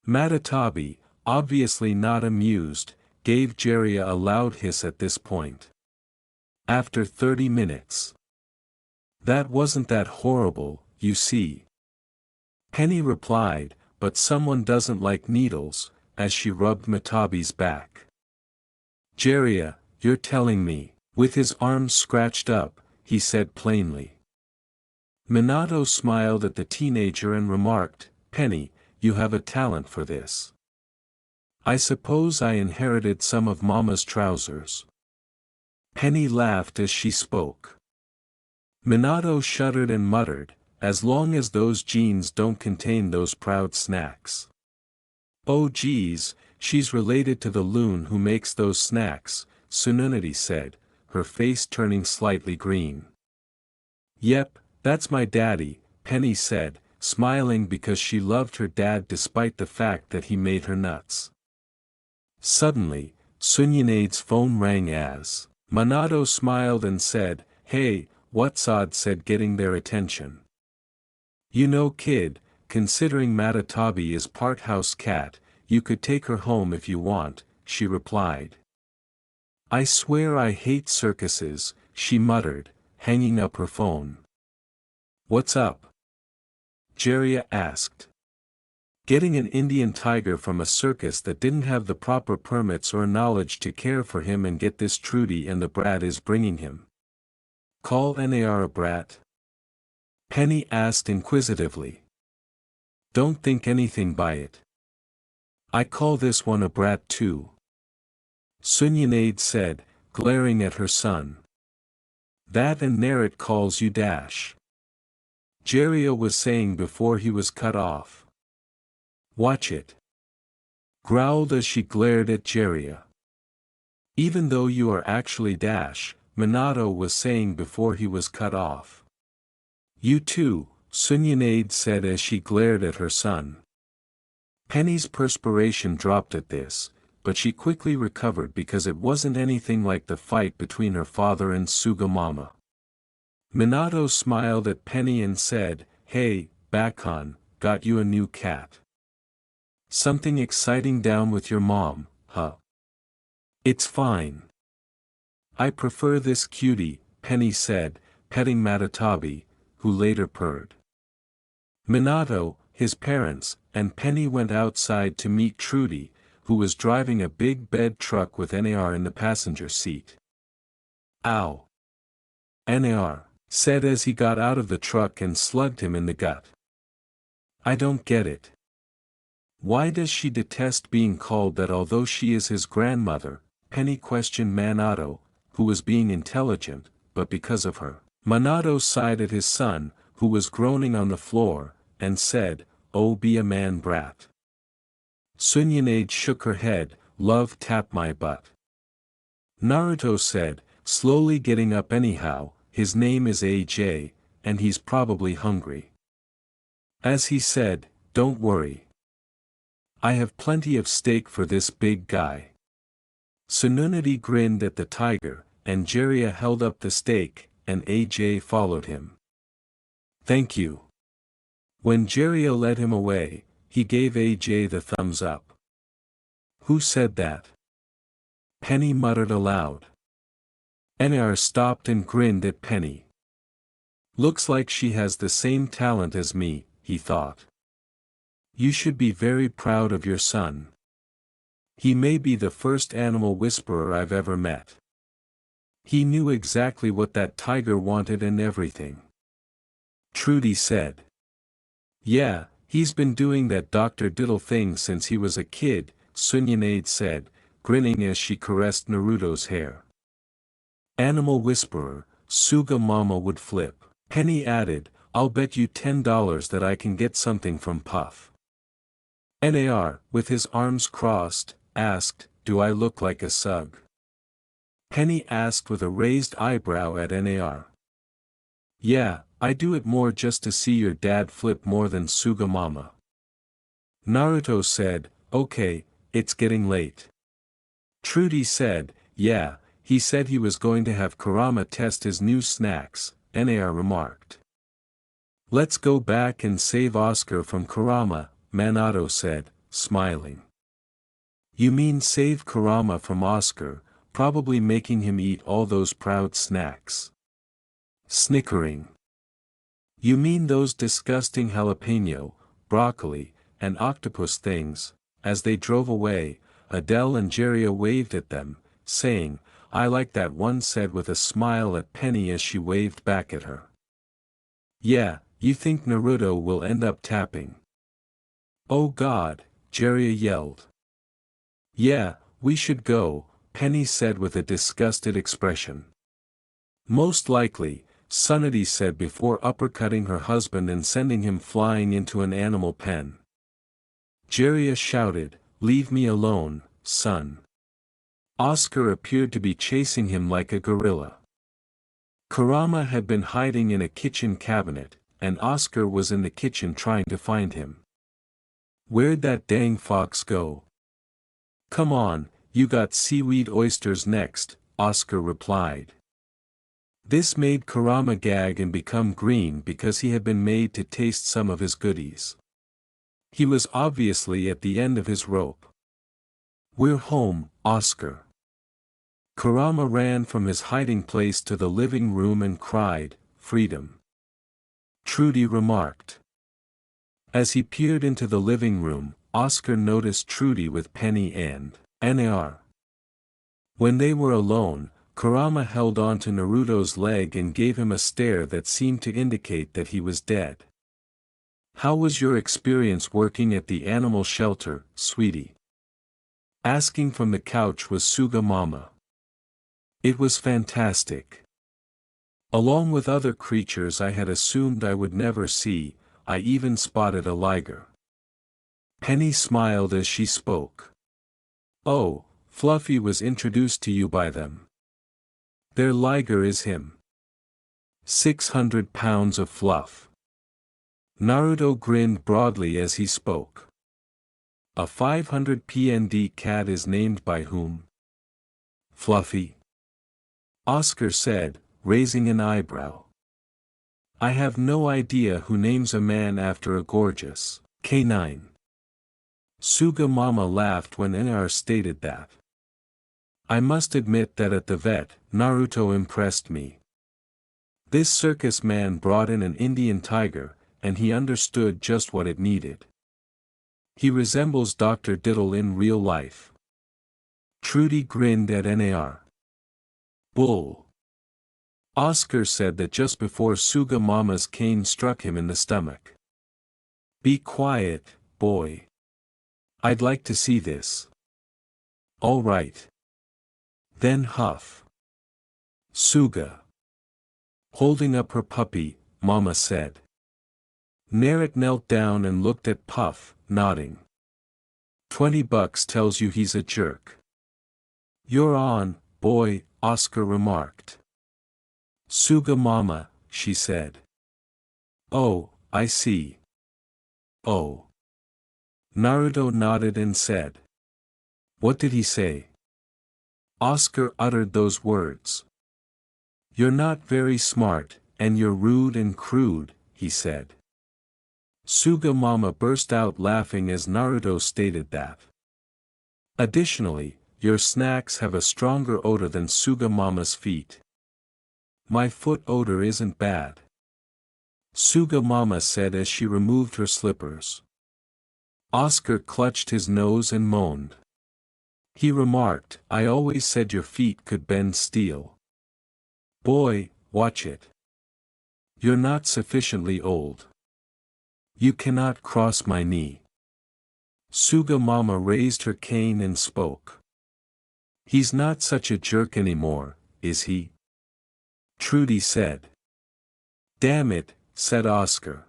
Matatabi, obviously not amused, gave Jiraiya a loud hiss at this point. After 30 minutes. That wasn't that horrible, you see. Penny replied, but someone doesn't like needles, as she rubbed Matabi's back. Jiraiya, you're telling me, with his arms scratched up, he said plainly. Minato smiled at the teenager and remarked, Penny, you have a talent for this. I suppose I inherited some of Mama's trousers. Penny laughed as she spoke. Minato shuddered and muttered, as long as those jeans don't contain those proud snacks. Oh geez, she's related to the loon who makes those snacks, Tsununade said, her face turning slightly green. Yep, that's my daddy, Penny said, smiling because she loved her dad despite the fact that he made her nuts. Suddenly, Tsununade's phone rang as Minato smiled and said, Hey, what's odd said getting their attention. You know kid, considering Matatabi is part house cat, you could take her home if you want, she replied. I swear I hate circuses, she muttered, hanging up her phone. What's up? Jiraiya asked. Getting an Indian tiger from a circus that didn't have the proper permits or knowledge to care for him and get this Trudy and the brat is bringing him. Call Nar a brat? Penny asked inquisitively. Don't think anything by it. I call this one a brat too. Tsununade said, glaring at her son. That and Naruto calls you Dash. Jiraiya was saying before he was cut off. Watch it. Growled as she glared at Jiraiya. Even though you are actually Dash, Minato was saying before he was cut off. You too, Tsununade said as she glared at her son. Penny's perspiration dropped at this, but she quickly recovered because it wasn't anything like the fight between her father and Sugamama. Minato smiled at Penny and said, Hey, Bakon, got you a new cat. Something exciting down with your mom, huh? It's fine. I prefer this cutie, Penny said, petting Matatabi, who later purred. Minato, his parents, and Penny went outside to meet Trudy, who was driving a big bed truck with Nar in the passenger seat. Ow! Nar said as he got out of the truck and slugged him in the gut. I don't get it. Why does she detest being called that although she is his grandmother? Penny questioned Minato, who was being intelligent, but because of her. Minato sighed at his son, who was groaning on the floor, and said, Oh be a man brat. Tsununade shook her head, love tap my butt. Naruto said, slowly getting up anyhow, his name is AJ, and he's probably hungry. As he said, "Don't worry. I have plenty of steak for this big guy." Sununity grinned at the tiger, and Jiraiya held up the steak, and AJ followed him. "Thank you." When Jiraiya led him away, he gave AJ the thumbs up. "Who said that?" Penny muttered aloud. Nar stopped and grinned at Penny. "Looks like she has the same talent as me," he thought. "You should be very proud of your son. He may be the first animal whisperer I've ever met. He knew exactly what that tiger wanted and everything." Trudy said. "Yeah, he's been doing that Dr. Diddle thing since he was a kid," Sunyanade said, grinning as she caressed Naruto's hair. "Animal whisperer, Suga Mama would flip." Penny added, "I'll bet you $10 that I can get something from Puff." Nar, with his arms crossed, asked, "Do I look like a sug?" Penny asked with a raised eyebrow at Nar. "Yeah, I do it more just to see your dad flip more than Suga Mama." Naruto said, "Okay, it's getting late." Trudy said, "Yeah, he said he was going to have Kurama test his new snacks," Nar remarked. "Let's go back and save Oscar from Kurama," Minato said, smiling. "You mean save Kurama from Oscar, probably making him eat all those proud snacks?" Snickering. "You mean those disgusting jalapeno, broccoli, and octopus things?" As they drove away, Adele and Jiraiya waved at them, saying, "I like that," one said with a smile at Penny as she waved back at her. "Yeah, you think Naruto will end up tapping?" "Oh God," Jiraiya yelled. "Yeah, we should go," Penny said with a disgusted expression. "Most likely," Sunity said before uppercutting her husband and sending him flying into an animal pen. Jiraiya shouted, "Leave me alone, son." Oscar appeared to be chasing him like a gorilla. Kurama had been hiding in a kitchen cabinet, and Oscar was in the kitchen trying to find him. "Where'd that dang fox go?" "Come on, you got seaweed oysters next," Oscar replied. This made Kurama gag and become green because he had been made to taste some of his goodies. He was obviously at the end of his rope. "We're home, Oscar." Kurama ran from his hiding place to the living room and cried, "Freedom." Trudy remarked. As he peered into the living room, Oscar noticed Trudy with Penny and Nar. When they were alone, Kurama held on to Naruto's leg and gave him a stare that seemed to indicate that he was dead. "How was your experience working at the animal shelter, sweetie?" Asking from the couch was Suga Mama. "It was fantastic. Along with other creatures I had assumed I would never see, I even spotted a liger." Penny smiled as she spoke. "Oh, Fluffy was introduced to you by them. Their liger is him. 600 pounds of fluff." Naruto grinned broadly as he spoke. "A 500 PND cat is named by whom?" "Fluffy." Oscar said, raising an eyebrow. "I have no idea who names a man after a gorgeous canine." Suga Mama laughed when Nar stated that. "I must admit that at the vet, Naruto impressed me. This circus man brought in an Indian tiger, and he understood just what it needed. He resembles Dr. Diddle in real life." Trudy grinned at Nar. "Bull." Oscar said that just before Suga Mama's cane struck him in the stomach. "Be quiet, boy. I'd like to see this." "All right." Then huff. "Suga." Holding up her puppy, Mama said. Narek knelt down and looked at Puff, nodding. $20 tells you he's a jerk." "You're on, boy," Oscar remarked. "Suga Mama," she said. Oh, I see. Oh. Naruto nodded and said. What did he say? Oscar uttered those words. You're not very smart, and you're rude and crude, he said. Suga Mama burst out laughing as Naruto stated that. Additionally, your snacks have a stronger odor than Suga Mama's feet. My foot odor isn't bad. Suga Mama said as she removed her slippers. Oscar clutched his nose and moaned. He remarked, I always said your feet could bend steel. Boy, watch it. You're not sufficiently old. You cannot cross my knee. Suga Mama raised her cane and spoke. He's not such a jerk anymore, is he? Trudy said. Damn it, said Oscar.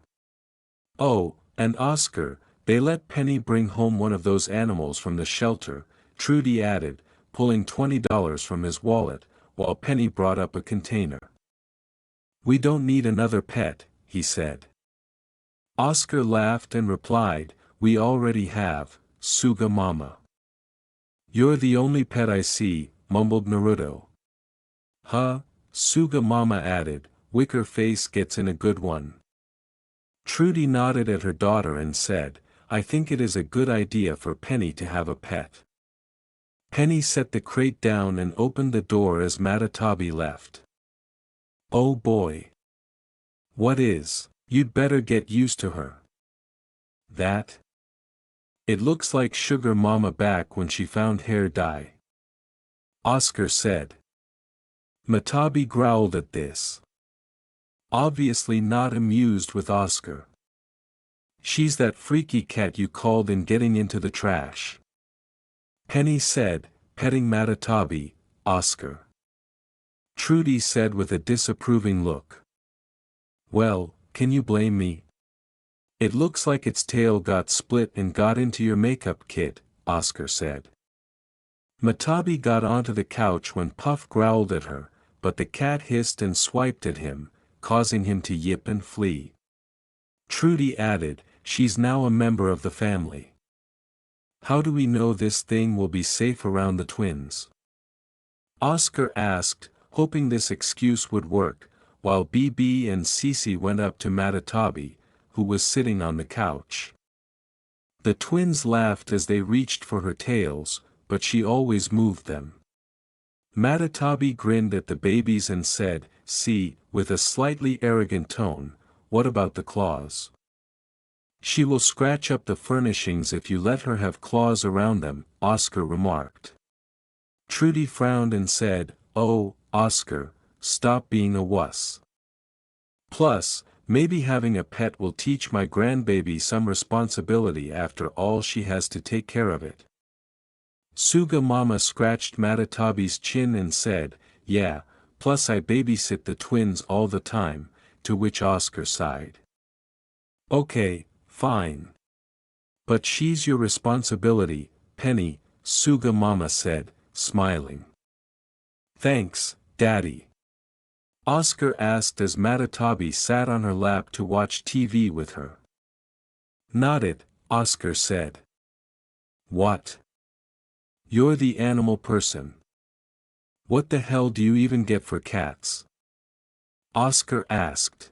Oh, and Oscar, they let Penny bring home one of those animals from the shelter, Trudy added, pulling $20 from his wallet, while Penny brought up a container. We don't need another pet, he said. Oscar laughed and replied, we already have, Suga Mama. You're the only pet I see, mumbled Naruto. Huh, Suga Mama added, Wicker Face gets in a good one. Trudy nodded at her daughter and said, I think it is a good idea for Penny to have a pet. Penny set the crate down and opened the door as Matatabi left. Oh boy. What is? You'd better get used to her. That? It looks like Sugar Mama back when she found hair dye. Oscar said. Matabi growled at this. Obviously not amused with Oscar. She's that freaky cat you called in getting into the trash. Penny said, petting Matatabi, Oscar. Trudy said with a disapproving look. Well, can you blame me? It looks like its tail got split and got into your makeup kit, Oscar said. Matabi got onto the couch when Puff growled at her, but the cat hissed and swiped at him, causing him to yip and flee. Trudy added, she's now a member of the family. How do we know this thing will be safe around the twins? Oscar asked, hoping this excuse would work, while BB and Cece went up to Matatabi, who was sitting on the couch. The twins laughed as they reached for her tails, but she always moved them. Matatabi grinned at the babies and said, see, with a slightly arrogant tone, what about the claws? She will scratch up the furnishings if you let her have claws around them, Oscar remarked. Trudy frowned and said, oh, Oscar, stop being a wuss. Plus, maybe having a pet will teach my grandbaby some responsibility after all she has to take care of it. Suga Mama scratched Matatabi's chin and said, yeah, plus I babysit the twins all the time, to which Oscar sighed. Okay, fine. But she's your responsibility, Penny, Suga Mama said, smiling. Thanks, Daddy. Oscar asked as Matatabi sat on her lap to watch TV with her. Not it, Oscar said. What? You're the animal person. What the hell do you even get for cats? Oscar asked.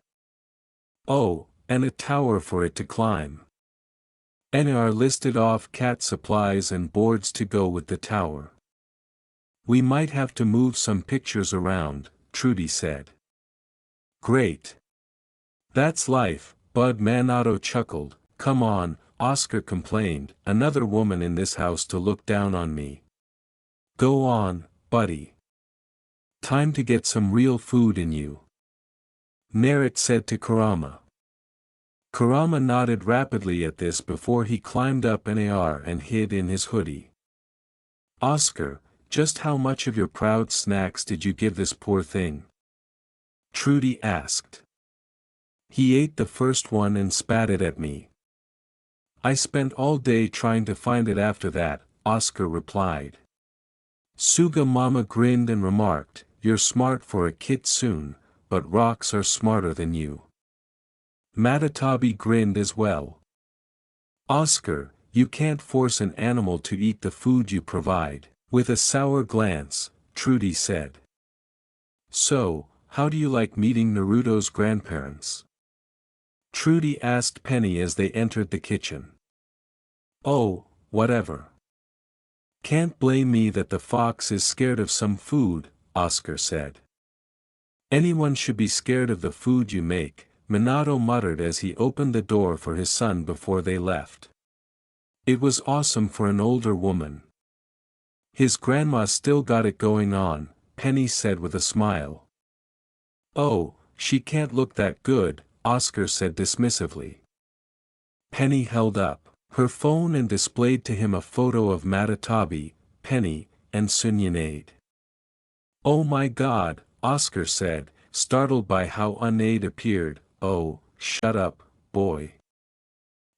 Oh, and a tower for it to climb. NR listed off cat supplies and boards to go with the tower. We might have to move some pictures around, Trudy said. Great. That's life, Bud Manato chuckled. Come on, Oscar complained, another woman in this house to look down on me. Go on, buddy. Time to get some real food in you. Narrate said to Kurama. Kurama nodded rapidly at this before he climbed up NAR and hid in his hoodie. Oscar, just how much of your proud snacks did you give this poor thing? Trudy asked. He ate the first one and spat it at me. I spent all day trying to find it after that, Oscar replied. Suga Mama grinned and remarked, you're smart for a kid soon, but rocks are smarter than you. Matatabi grinned as well. Oscar, you can't force an animal to eat the food you provide, with a sour glance, Trudy said. So, how do you like meeting Naruto's grandparents? Trudy asked Penny as they entered the kitchen. Oh, whatever. Can't blame me that the fox is scared of some food, Oscar said. Anyone should be scared of the food you make, Minato muttered as he opened the door for his son before they left. It was awesome for an older woman. His grandma still got it going on, Penny said with a smile. Oh, she can't look that good, Oscar said dismissively. Penny held up her phone and displayed to him a photo of Matatabi, Penny, and Sunyanade. Oh my God, Oscar said, startled by how Unade appeared. Oh, shut up, boy.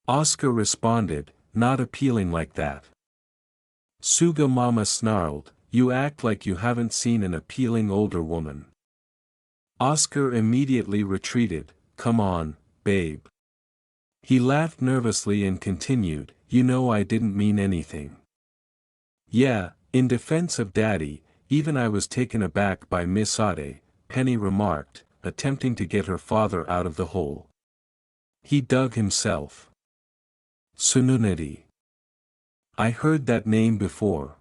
Oscar responded, not appealing like that. Suga Mama snarled, you act like you haven't seen an appealing older woman. Oscar immediately retreated, come on, babe. He laughed nervously and continued, you know I didn't mean anything. Yeah, in defense of Daddy, even I was taken aback by Miss Ade, Penny remarked, attempting to get her father out of the hole. He dug himself. Tsununeti. I heard that name before.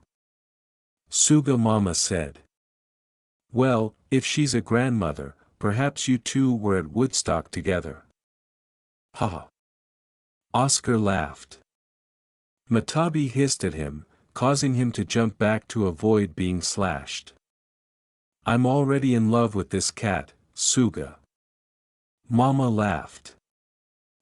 Suga Mama said. Well, if she's a grandmother, perhaps you two were at Woodstock together. Haha. Oscar laughed. Matabi hissed at him, causing him to jump back to avoid being slashed. I'm already in love with this cat, Suga. Mama laughed.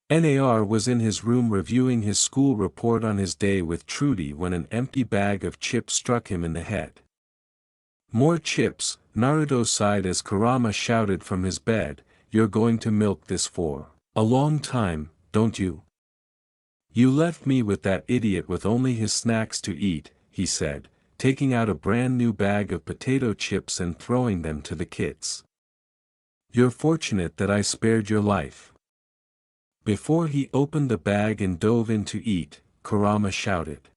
Nar was in his room reviewing his school report on his day with Trudy when an empty bag of chips struck him in the head. More chips, Naruto sighed as Kurama shouted from his bed, you're going to milk this for a long time, don't you? You left me with that idiot with only his snacks to eat, he said, taking out a brand new bag of potato chips and throwing them to the kids. You're fortunate that I spared your life. Before he opened the bag and dove in to eat, Kurama shouted.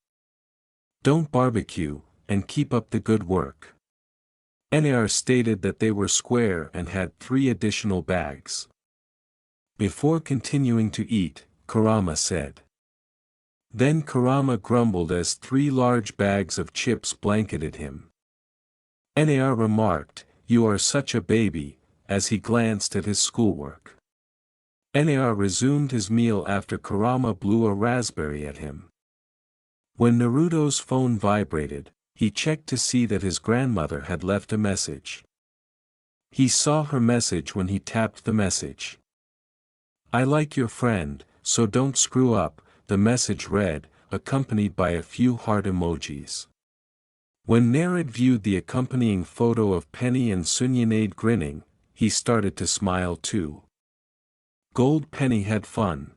Don't barbecue, and keep up the good work. Nar stated that they were square and had 3 additional bags. Before continuing to eat, Kurama said. Then Kurama grumbled as 3 large bags of chips blanketed him. Nar remarked, you are such a baby, as he glanced at his schoolwork. Nar resumed his meal after Kurama blew a raspberry at him. When Naruto's phone vibrated, he checked to see that his grandmother had left a message. He saw her message when he tapped the message. I like your friend, so don't screw up, the message read, accompanied by a few heart emojis. When Narad viewed the accompanying photo of Penny and Sunyanade grinning, he started to smile too. Gold Penny had fun.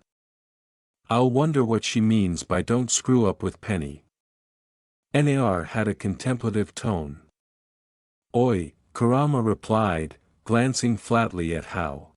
I'll wonder what she means by don't screw up with Penny. Nar had a contemplative tone. Oi, Kurama replied, glancing flatly at Hao.